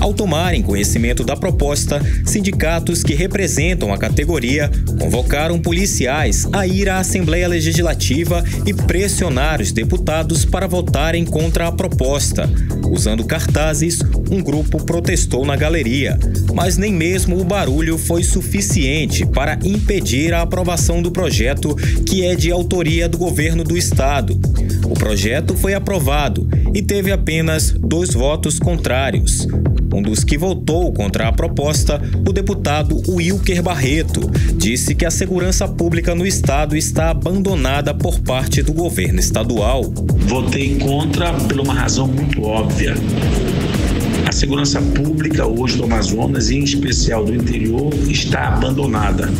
Ao tomarem conhecimento da proposta, sindicatos que representam a categoria convocaram policiais a ir à Assembleia Legislativa e pressionar os deputados para votarem contra a proposta. Usando cartazes, um grupo protestou na galeria, mas nem mesmo o barulho foi suficiente para impedir a aprovação do projeto, que é de autoria do governo do estado. O projeto foi aprovado e teve apenas 2 votos contrários. Um dos que votou contra a proposta, o deputado Wilker Barreto, disse que a segurança pública no estado está abandonada por parte do governo estadual. Votei contra por uma razão muito óbvia. A segurança pública hoje do Amazonas, em especial do interior, está abandonada.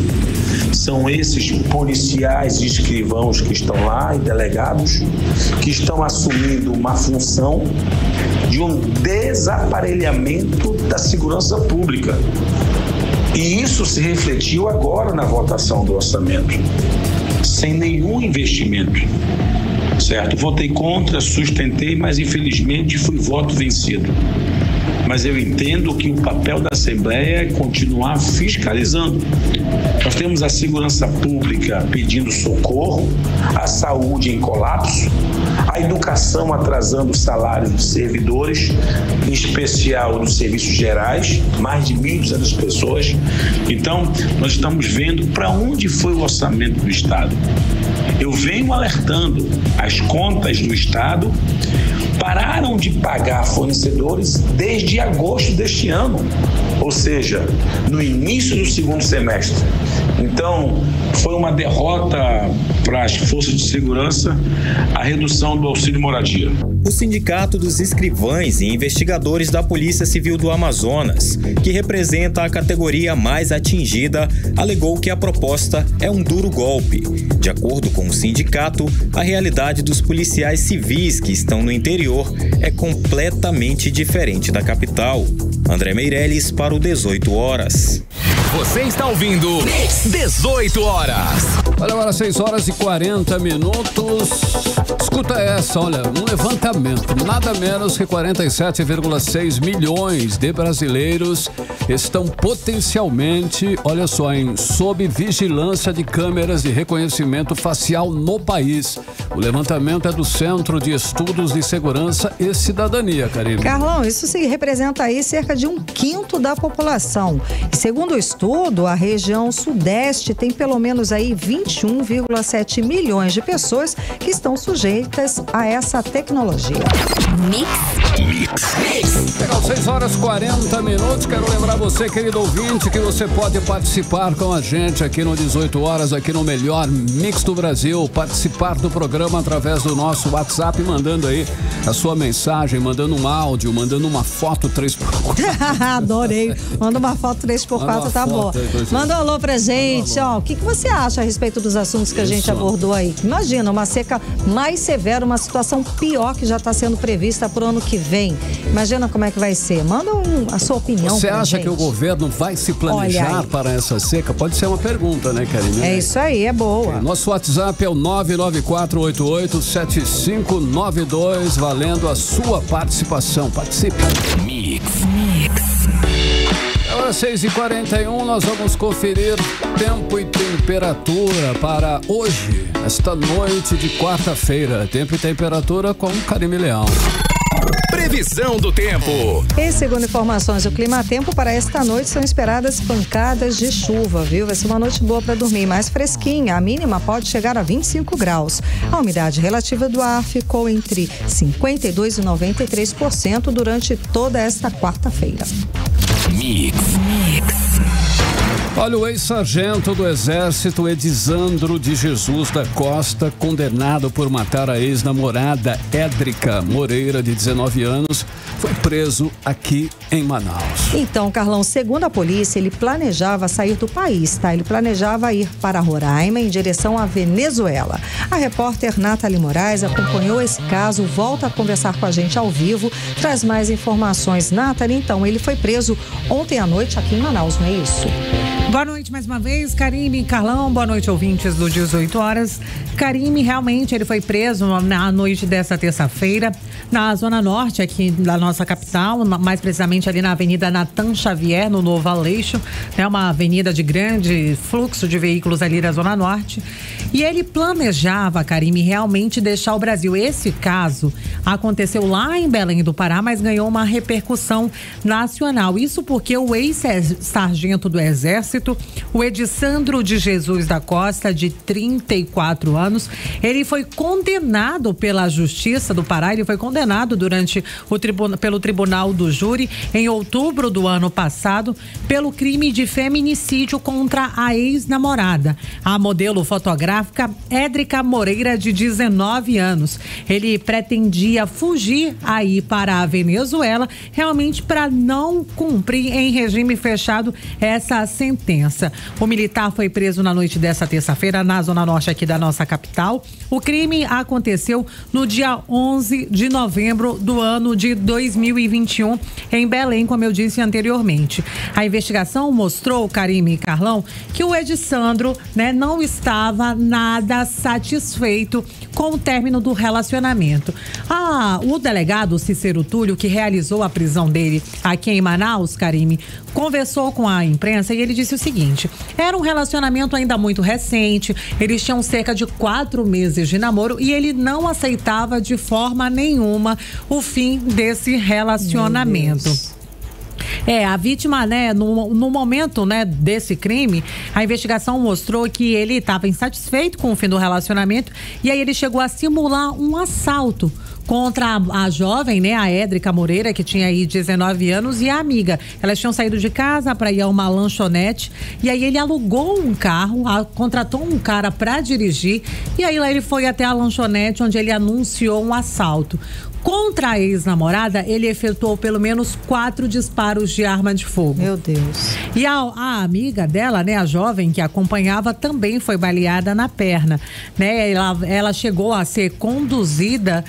São esses policiais e escrivãos que estão lá e delegados que estão assumindo uma função de um desaparelhamento da segurança pública. E isso se refletiu agora na votação do orçamento, sem nenhum investimento. Certo? Votei contra, sustentei, mas infelizmente fui voto vencido. Mas eu entendo que o papel da Assembleia é continuar fiscalizando. Nós temos a segurança pública pedindo socorro, a saúde em colapso, a educação atrasando os salários dos servidores, em especial dos serviços gerais, mais de 1.200 pessoas. Então, nós estamos vendo para onde foi o orçamento do Estado. Eu venho alertando, as contas do Estado pararam de pagar fornecedores desde agosto deste ano, ou seja, no início do segundo semestre. Então, foi uma derrota para as forças de segurança a redução do auxílio moradia. O Sindicato dos Escrivães e Investigadores da Polícia Civil do Amazonas, que representa a categoria mais atingida, alegou que a proposta é um duro golpe. De acordo com o sindicato, a realidade dos policiais civis que estão no interior é completamente diferente da capital. André Meirelles para o 18 horas. Você está ouvindo 18 horas. Olha agora, 6 horas e 40 minutos. Escuta essa, olha, um levantamento. Nada menos que 47,6 milhões de brasileiros estão potencialmente, olha só, sob vigilância de câmeras de reconhecimento facial no país. O levantamento é do Centro de Estudos de Segurança e Cidadania, Karine. Carlão, isso se representa aí cerca de 1/5 da população. E segundo o estudo, a região sudeste tem pelo menos aí 21,7 milhões de pessoas que estão sujeitas a essa tecnologia. Legal, 6 horas e 40 minutos. Quero lembrar você, querido ouvinte, que você pode participar com a gente aqui no 18 horas, aqui no melhor Mix do Brasil. Participar do programa através do nosso WhatsApp, mandando aí a sua mensagem, mandando um áudio, mandando uma foto 3x4. Adorei. Manda uma foto 3x4, tá bom. Manda um alô pra gente, ó. O que você acha a respeito dos assuntos que a gente abordou aí? Imagina, uma seca mais severa, uma situação pior que já está sendo prevista pro ano que vem. Imagina como é que vai ser. Manda a sua opinião. Você acha que o governo vai se planejar para essa seca? Pode ser uma pergunta, né, Karine? É isso aí, é boa. Nosso WhatsApp é o 994887592, valendo a sua participação. Participe. Mix. Agora 6h41, nós vamos conferir tempo e temperatura para hoje, esta noite de quarta-feira. Tempo e temperatura com Karine Leão. Previsão do tempo. E segundo informações do Climatempo, para esta noite são esperadas pancadas de chuva, viu? Vai ser uma noite boa para dormir, mais fresquinha. A mínima pode chegar a 25 graus. A umidade relativa do ar ficou entre 52% e 93% durante toda esta quarta-feira. Mix. Olha, o ex-sargento do Exército Edisandro de Jesus da Costa, condenado por matar a ex-namorada Édrica Moreira, de 19 anos, foi preso aqui em Manaus. Então, Carlão, segundo a polícia, ele planejava sair do país, tá? Ele planejava ir para Roraima em direção à Venezuela. A repórter Nathalie Moraes acompanhou esse caso, volta a conversar com a gente ao vivo, traz mais informações. Nathalie, então, ele foi preso ontem à noite aqui em Manaus, não é isso? Boa noite mais uma vez, Karine e Carlão. Boa noite, ouvintes do 18 horas. Karine, realmente, ele foi preso na noite dessa terça-feira na Zona Norte, aqui da nossa capital, mais precisamente ali na Avenida Natan Xavier, no Novo Aleixo. É uma avenida de grande fluxo de veículos ali da Zona Norte. E ele planejava, Karine, realmente deixar o Brasil. Esse caso aconteceu lá em Belém do Pará, mas ganhou uma repercussão nacional. Isso porque o ex-sargento do Exército, o Edisandro de Jesus da Costa, de 34 anos, ele foi condenado pela Justiça do Pará, ele foi condenado pelo Tribunal do Júri em outubro do ano passado pelo crime de feminicídio contra a ex-namorada, a modelo fotográfica Édrica Moreira, de 19 anos. Ele pretendia fugir aí para a Venezuela, realmente para não cumprir em regime fechado essa sentença. O militar foi preso na noite dessa terça-feira na Zona Norte aqui da nossa capital. O crime aconteceu no dia 11 de novembro do ano de 2021 em Belém, como eu disse anteriormente. A investigação mostrou, Karine e Carlão, que o Edisandro, não estava nada satisfeito com o término do relacionamento. O delegado Cícero Túlio, que realizou a prisão dele aqui em Manaus, Karine, conversou com a imprensa e ele disse o seguinte: era um relacionamento ainda muito recente, eles tinham cerca de 4 meses de namoro e ele não aceitava de forma nenhuma o fim desse relacionamento. A vítima, no momento, desse crime, a investigação mostrou que ele estava insatisfeito com o fim do relacionamento e aí ele chegou a simular um assalto contra a jovem, a Édrica Moreira, que tinha aí 19 anos, e a amiga. Elas tinham saído de casa para ir a uma lanchonete e aí ele alugou um carro, contratou um cara para dirigir e aí lá ele foi até a lanchonete onde ele anunciou um assalto. Contra a ex-namorada, ele efetuou pelo menos 4 disparos de arma de fogo. Meu Deus. E a amiga dela, a jovem que acompanhava, também foi baleada na perna. Ela chegou a ser conduzida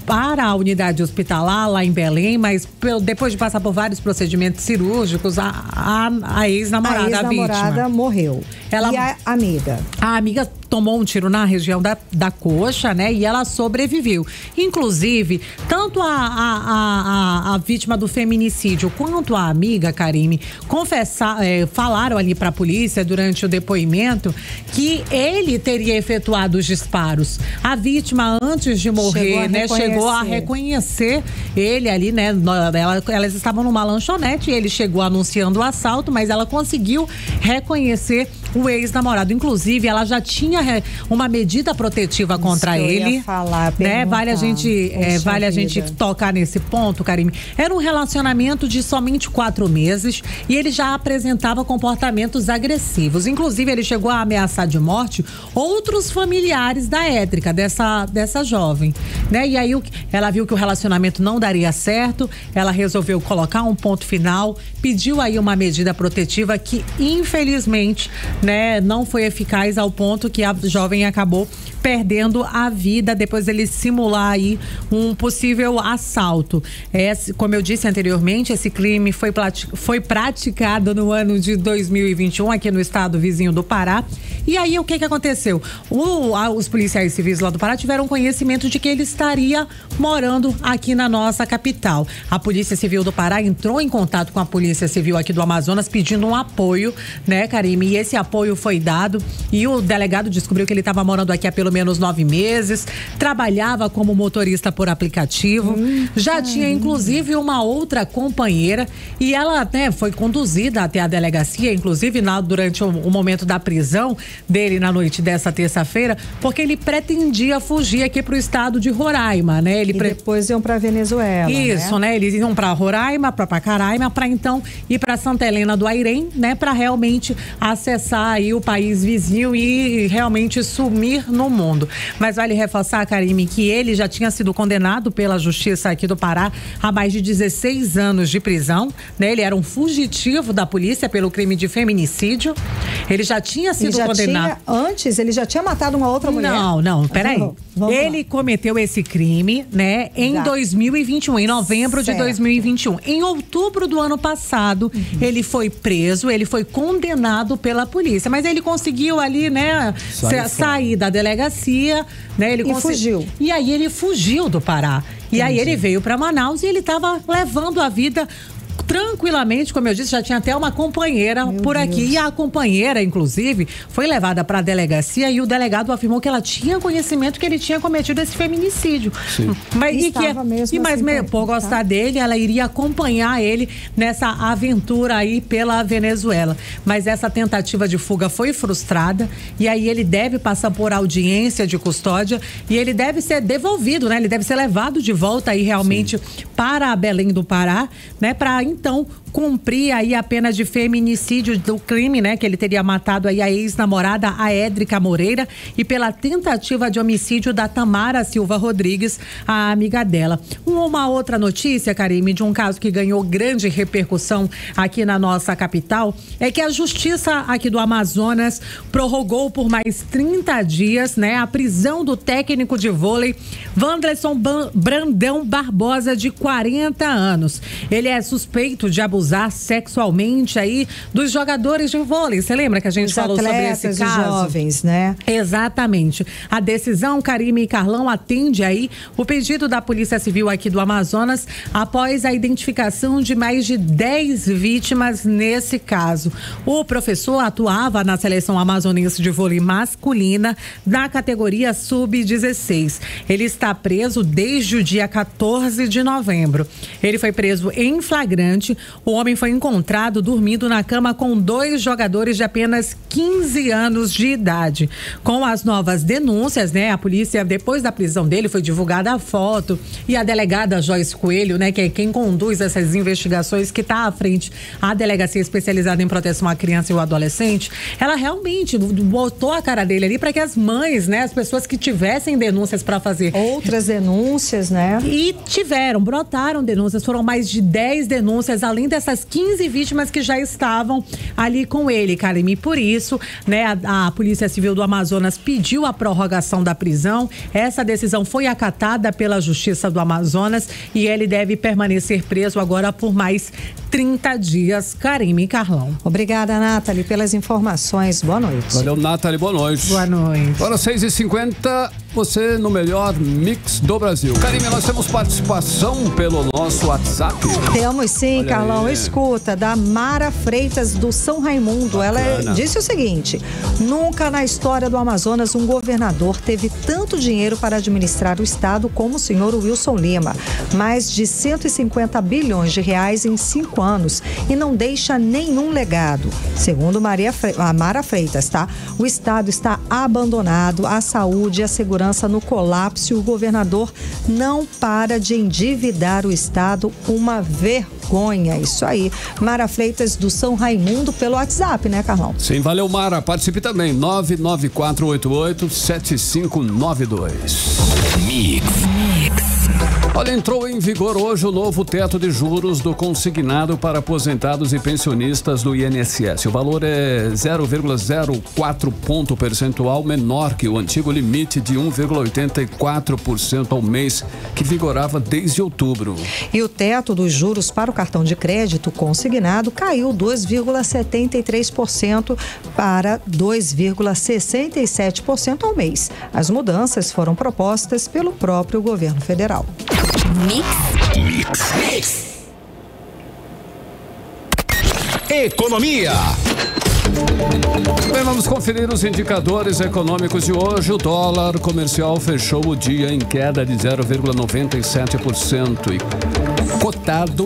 para a unidade hospitalar lá em Belém, mas depois de passar por vários procedimentos cirúrgicos, a ex-namorada, a vítima, morreu. E a amiga? A amiga tomou um tiro na região da coxa, né? E ela sobreviveu. Inclusive, tanto a vítima do feminicídio quanto a amiga, Karime, falaram ali para a polícia durante o depoimento que ele teria efetuado os disparos. A vítima, antes de morrer, chegou a reconhecer ele ali, né? Elas estavam numa lanchonete e ele chegou anunciando o assalto, mas ela conseguiu reconhecer o ex-namorado. Inclusive, ela já tinha uma medida protetiva contra ele. Né? Vale a gente tocar nesse ponto, Karime. Era um relacionamento de somente 4 meses e ele já apresentava comportamentos agressivos. Inclusive, ele chegou a ameaçar de morte outros familiares da Édrica, dessa jovem, né? E aí ela viu que o relacionamento não daria certo, ela resolveu colocar um ponto final, pediu aí uma medida protetiva que, infelizmente, né, não foi eficaz ao ponto que a jovem acabou perdendo a vida depois dele simular aí um possível assalto. Como eu disse anteriormente, esse crime foi praticado no ano de 2021 aqui no estado vizinho do Pará. E aí o que aconteceu? Os policiais civis lá do Pará tiveram conhecimento de que ele estaria morando aqui na nossa capital. A Polícia Civil do Pará entrou em contato com a Polícia Civil aqui do Amazonas pedindo um apoio, né, Karime? E esse apoio foi dado e o delegado descobriu que ele estava morando aqui há pelo menos 9 meses, trabalhava como motorista por aplicativo, já tinha inclusive uma outra companheira e ela, né, foi conduzida até a delegacia, inclusive durante o momento da prisão dele na noite dessa terça-feira, porque ele pretendia fugir aqui para o estado de Roraima, né? Depois iam para Venezuela. Isso, né? Eles iam para Roraima, para Pacaraima, para então ir para Santa Helena do Airém, né? Para realmente acessar aí o país vizinho e realmente sumir no mundo. Mas vale reforçar, Karime, que ele já tinha sido condenado pela justiça aqui do Pará a mais de 16 anos de prisão, né? Ele era um fugitivo da polícia pelo crime de feminicídio. Ele já tinha sido condenado. Antes, ele já tinha matado uma outra mulher? Não, peraí. Ele cometeu esse crime, né, em 2021, em novembro de 2021. Em outubro do ano passado, ele foi preso, ele foi condenado pela polícia, mas ele conseguiu ali, né, sair da delegacia, né, ele fugiu. E aí ele fugiu do Pará. E aí ele veio para Manaus e ele estava levando a vida tranquilamente, como eu disse, já tinha até uma companheira por aqui. E a companheira, inclusive, foi levada para a delegacia e o delegado afirmou que ela tinha conhecimento que ele tinha cometido esse feminicídio. Mas por gostar dele, ela iria acompanhar ele nessa aventura aí pela Venezuela. Mas essa tentativa de fuga foi frustrada e aí ele deve passar por audiência de custódia e ele deve ser devolvido, né? Ele deve ser levado de volta aí realmente para Belém do Pará, né? Para então cumprir aí a pena de feminicídio do crime, né? Que ele teria matado aí a ex-namorada, a Édrica Moreira, e pela tentativa de homicídio da Tamara Silva Rodrigues, a amiga dela. Uma outra notícia, Karime, de um caso que ganhou grande repercussão aqui na nossa capital, é que a Justiça aqui do Amazonas prorrogou por mais 30 dias, né? A prisão do técnico de vôlei Wanderson Brandão Barbosa, de 40 anos. Ele é suspeito de abusar sexualmente aí dos jogadores de vôlei. Você lembra que a gente falou sobre esse caso? Os jovens, né? Exatamente. A decisão, Karime e Carlão, atende aí o pedido da Polícia Civil aqui do Amazonas após a identificação de mais de 10 vítimas nesse caso. O professor atuava na seleção amazonense de vôlei masculina na categoria sub-16. Ele está preso desde o dia 14 de novembro. Ele foi preso em flagrante. O homem foi encontrado dormindo na cama com 2 jogadores de apenas 15 anos de idade. Com as novas denúncias, né? A polícia, depois da prisão dele, foi divulgada a foto e a delegada Joyce Coelho, né? Que é quem conduz essas investigações, que está à frente à delegacia especializada em proteção à criança e ao adolescente, ela realmente botou a cara dele ali para que as mães, né? As pessoas que tivessem denúncias para fazer. Outras denúncias, né? E brotaram denúncias, foram mais de 10 denúncias, além dessa dessas 15 vítimas que já estavam ali com ele, Karime. Por isso, né, a Polícia Civil do Amazonas pediu a prorrogação da prisão. Essa decisão foi acatada pela Justiça do Amazonas e ele deve permanecer preso agora por mais 30 dias. Karime e Carlão. Obrigada, Nathalie, pelas informações. Boa noite. Valeu, Nathalie. Boa noite. Boa noite. Agora 6h50, você no melhor mix do Brasil. Karime, nós temos participação pelo nosso WhatsApp? Temos sim, olha Carlão. Aí. Escuta, da Mara Freitas do São Raimundo. Ela disse o seguinte: nunca na história do Amazonas um governador teve tanto dinheiro para administrar o estado como o senhor Wilson Lima. Mais de 150 bilhões de reais em 5 anos e não deixa nenhum legado. Segundo a Mara Freitas, tá? O estado está abandonado, a saúde e a segurança no colapso e o governador não para de endividar o estado. Uma vergonha. Isso aí. Mara Freitas do São Raimundo pelo WhatsApp, né, Carlão? Sim, valeu, Mara. Participe também. 99488-7592. Mix. Olha, entrou em vigor hoje o novo teto de juros do consignado para aposentados e pensionistas do INSS. O valor é 0,04 ponto percentual menor que o antigo limite de 1,84% ao mês, que vigorava desde outubro. E o teto dos juros para o cartão de crédito consignado caiu 2,73% para 2,67% ao mês. As mudanças foram propostas pelo próprio governo federal. Mix. Economia. Bem, vamos conferir os indicadores econômicos de hoje. O dólar comercial fechou o dia em queda de 0,97% e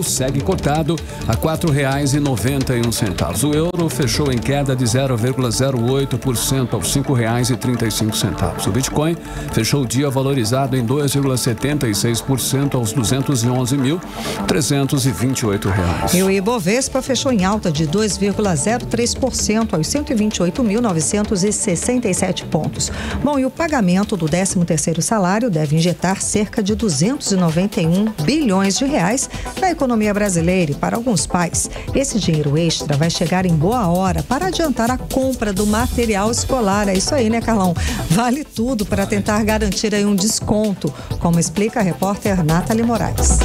segue cotado a R$ 4,91. O euro fechou em queda de 0,08% aos R$ 5,35. O Bitcoin fechou o dia valorizado em 2,76% aos R$ 211.328. E o Ibovespa fechou em alta de 2,03% aos 128.967 pontos. Bom, e o pagamento do 13º salário deve injetar cerca de 291 bilhões de reais na economia brasileira. E para alguns pais, esse dinheiro extra vai chegar em boa hora para adiantar a compra do material escolar. É isso aí, né, Carlão? Vale tudo para tentar garantir aí um desconto, como explica a repórter Nathalie Moraes.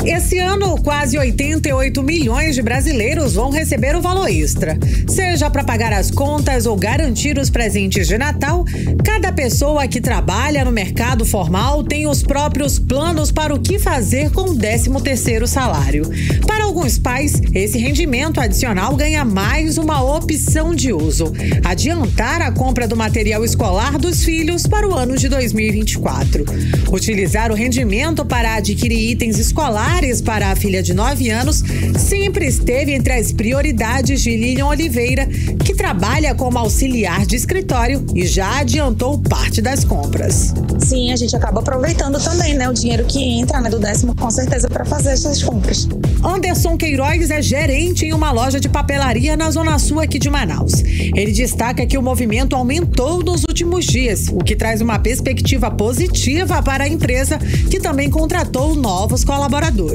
Esse ano, quase 88 milhões de brasileiros vão receber o valor extra. Seja para pagar as contas ou garantir os presentes de Natal, cada pessoa que trabalha no mercado formal tem os próprios planos para o que fazer com o 13º salário. Para alguns pais, esse rendimento adicional ganha mais uma opção de uso: adiantar a compra do material escolar dos filhos para o ano de 2024. Utilizar o rendimento para adquirir itens escolares para a filha de 9 anos sempre esteve entre as prioridades de Lilian Oliveira, que trabalha como auxiliar de escritório e já adiantou parte das compras. Sim, a gente acaba aproveitando também, né, o dinheiro que entra, né, do 10º, com certeza, para fazer essas compras. Anderson Queiroz é gerente em uma loja de papelaria na Zona Sul aqui de Manaus. Ele destaca que o movimento aumentou nos últimos dias, o que traz uma perspectiva positiva para a empresa, que também contratou novos colaboradores.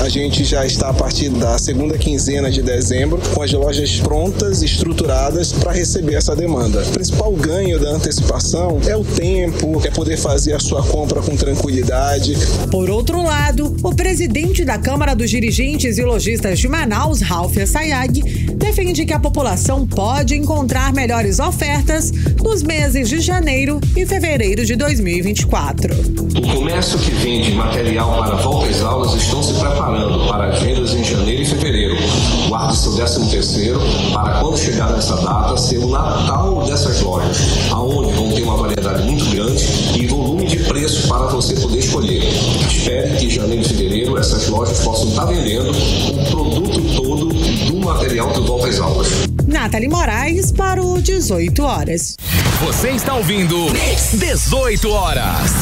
A gente já está a partir da segunda quinzena de dezembro com as lojas prontas e estruturadas para receber essa demanda. O principal ganho da antecipação é o tempo, é poder fazer a sua compra com tranquilidade. Por outro lado, o presidente da Câmara dos Dirigentes e Lojistas de Manaus, Ralph Assayag, defende que a população pode encontrar melhores ofertas nos meses de janeiro e fevereiro de 2024. O comércio que vende material para a volta às aulas estão se preparando para as vendas em janeiro e fevereiro. Guarde seu 13º para quando chegar nessa data ser o Natal dessas lojas, aonde vão ter uma variedade muito grande e volume de preço para você poder escolher. Espere que em janeiro e fevereiro essas lojas possam estar vendendo o produto todo do material do volta às aulas. Nathalie Moraes para o 18 horas. Você está ouvindo 18 horas.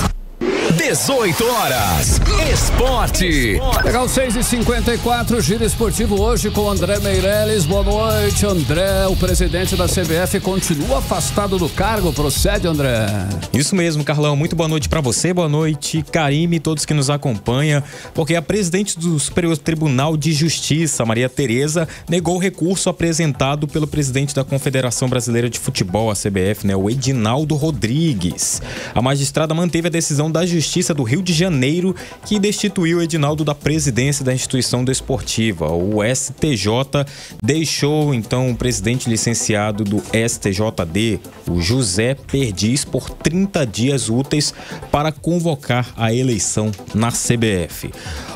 18 horas. Esporte. Legal, 6h54, giro esportivo hoje com André Meirelles. Boa noite, André. O presidente da CBF continua afastado do cargo. Procede, André? Isso mesmo, Carlão. Muito boa noite para você, boa noite, Karime, todos que nos acompanham. Porque a presidente do Superior Tribunal de Justiça, Maria Tereza, negou o recurso apresentado pelo presidente da Confederação Brasileira de Futebol, a CBF, o Edinaldo Rodrigues. A magistrada manteve a decisão da Justiça do Rio de Janeiro, que destituiu Edinaldo da presidência da instituição desportiva. O STJ deixou, então, o presidente licenciado do STJD, o José Perdiz, por 30 dias úteis para convocar a eleição na CBF.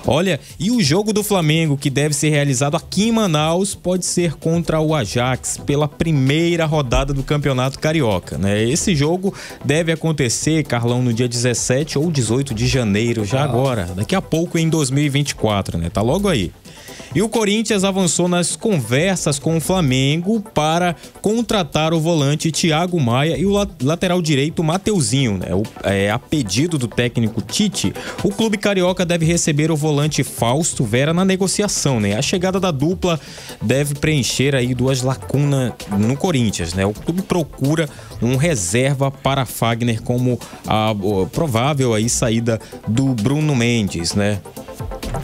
Olha, e o jogo do Flamengo, que deve ser realizado aqui em Manaus, pode ser contra o Ajax pela primeira rodada do Campeonato Carioca, Esse jogo deve acontecer, Carlão, no dia 17 ou 18 de janeiro, já agora, daqui a pouco em 2024, Tá logo aí. E o Corinthians avançou nas conversas com o Flamengo para contratar o volante Thiago Maia e o lateral direito Mateuzinho, A pedido do técnico Tite, o clube carioca deve receber o volante Fausto Vera na negociação, A chegada da dupla deve preencher aí duas lacunas no Corinthians, O clube procura um reserva para Fagner como a provável aí saída do Bruno Mendes,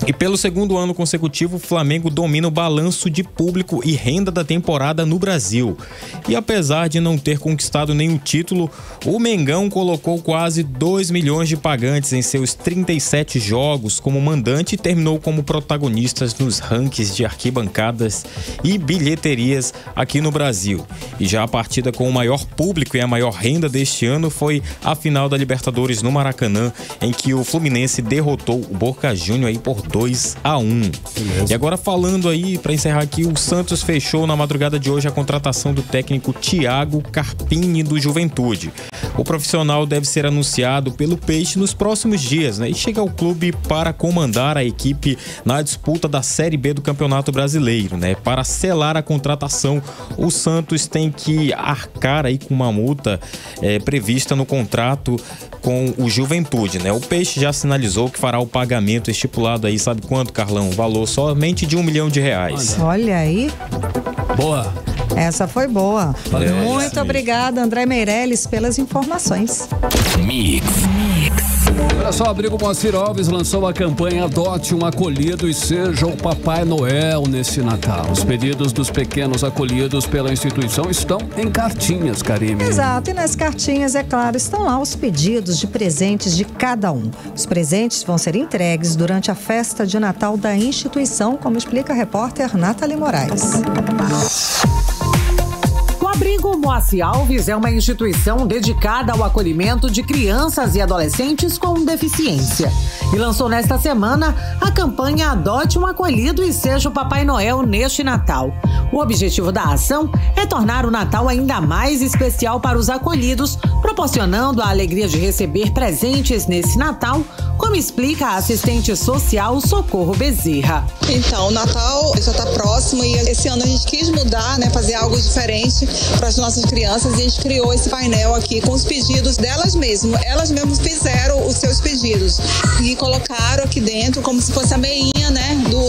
E pelo segundo ano consecutivo, o Flamengo domina o balanço de público e renda da temporada no Brasil. E apesar de não ter conquistado nenhum título, o Mengão colocou quase 2 milhões de pagantes em seus 37 jogos como mandante e terminou como protagonistas nos rankings de arquibancadas e bilheterias aqui no Brasil. E já a partida com o maior público e a maior renda deste ano foi a final da Libertadores no Maracanã, em que o Fluminense derrotou o Boca Juniors aí por 2-1. E agora falando aí, para encerrar aqui, o Santos fechou na madrugada de hoje a contratação do técnico Thiago Carpini do Juventude. O profissional deve ser anunciado pelo Peixe nos próximos dias, E chega ao clube para comandar a equipe na disputa da Série B do Campeonato Brasileiro, Para selar a contratação, o Santos tem que arcar aí com uma multa prevista no contrato com o Juventude, O Peixe já sinalizou que fará o pagamento estipulado aí, sabe quanto, Carlão? Valor somente de R$1 milhão. Olha aí. Boa. Essa foi boa. Muito obrigada, André Meirelles, pelas informações. Mix. Olha só, o Abrigo Moacir Alves lançou a campanha Adote um Acolhido e Seja o Papai Noel nesse Natal. Os pedidos dos pequenos acolhidos pela instituição estão em cartinhas, Karime. Exato, e nas cartinhas, é claro, estão lá os pedidos de presentes de cada um. Os presentes vão ser entregues durante a festa de Natal da instituição, como explica a repórter Nathalie Moraes. O Abrigo Moacir Alves é uma instituição dedicada ao acolhimento de crianças e adolescentes com deficiência. E lançou nesta semana a campanha Adote um Acolhido e Seja o Papai Noel neste Natal. O objetivo da ação é tornar o Natal ainda mais especial para os acolhidos, proporcionando a alegria de receber presentes nesse Natal, como explica a assistente social Socorro Bezerra. Então, o Natal já está próximo e esse ano a gente quis mudar, fazer algo diferente para as nossas crianças e a gente criou esse painel aqui com os pedidos delas mesmas. Elas mesmas fizeram os seus pedidos e colocaram aqui dentro como se fosse a meinha,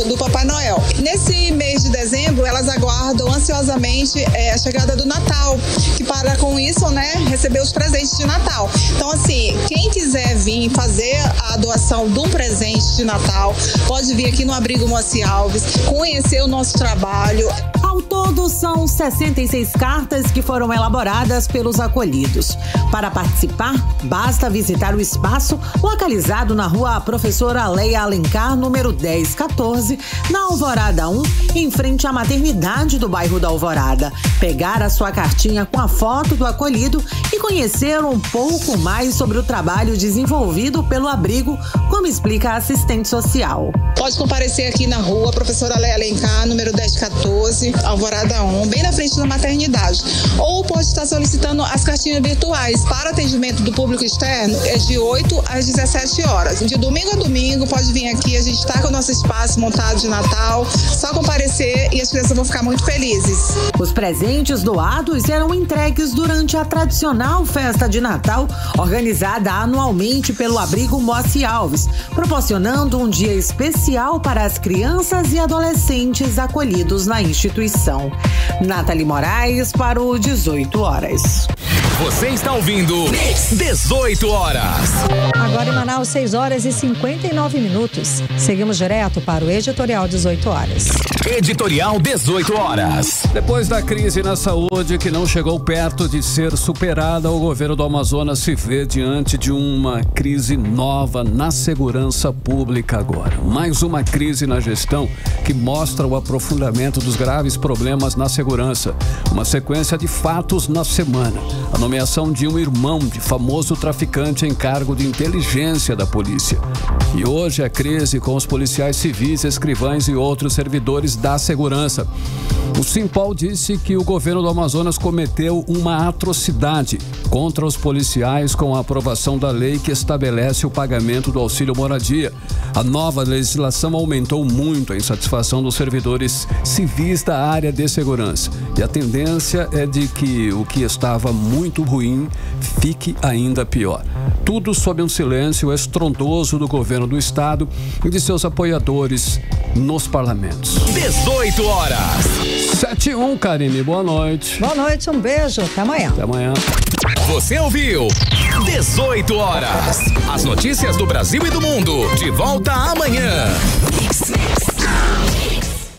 do Papai Noel. Nesse mês de dezembro, elas aguardam ansiosamente a chegada do Natal, que para com isso, receber os presentes de Natal. Então, assim, quem quiser vir fazer a doação de um presente de Natal, pode vir aqui no Abrigo Moacir Alves, conhecer o nosso trabalho. Ao todo, são 66 cartas que foram elaboradas pelos acolhidos. Para participar, basta visitar o espaço localizado na rua Professora Leia Alencar, número 1014, na Alvorada 1, em frente à maternidade do bairro da Alvorada. Pegar a sua cartinha com a foto do acolhido e conhecer um pouco mais sobre o trabalho desenvolvido pelo abrigo, como explica a assistente social. Pode comparecer aqui na rua Professora Leia Alencar, número 1014, Alvorada 1, bem na frente da maternidade. Ou ou pode estar solicitando as cartinhas virtuais. Para atendimento do público externo é de 8 às 17 horas. De domingo a domingo pode vir aqui, a gente está com o nosso espaço montado de Natal, só comparecer e as crianças vão ficar muito felizes. Os presentes doados serão entregues durante a tradicional festa de Natal, organizada anualmente pelo Abrigo Mossi Alves, proporcionando um dia especial para as crianças e adolescentes acolhidos na instituição. Nathalie Moraes para o 18 horas. Você está ouvindo 18 horas. Agora em Manaus, 6 horas e 59 minutos. Seguimos direto para o Editorial 18 horas. Editorial 18 horas. Depois da crise na saúde que não chegou perto de ser superada, o governo do Amazonas se vê diante de uma crise nova na segurança pública agora. Mais uma crise na gestão que mostra o aprofundamento dos graves problemas na segurança. Uma sequência de fatos na semana. A nomeação de um irmão de famoso traficante em cargo de inteligência da polícia. E hoje a crise com os policiais civis, escrivães e outros servidores da segurança. O Simpol disse que o governo do Amazonas cometeu uma atrocidade contra os policiais com a aprovação da lei que estabelece o pagamento do auxílio moradia. A nova legislação aumentou muito a insatisfação dos servidores civis da área de segurança. E a tendência é de que o que estava muito ruim fique ainda pior. Tudo sob um silêncio estrondoso do governo do estado e de seus apoiadores nos parlamentos. 18 horas. 7:01, Karine, boa noite. Boa noite, um beijo, até amanhã. Até amanhã. Você ouviu 18 horas. As notícias do Brasil e do mundo. De volta amanhã.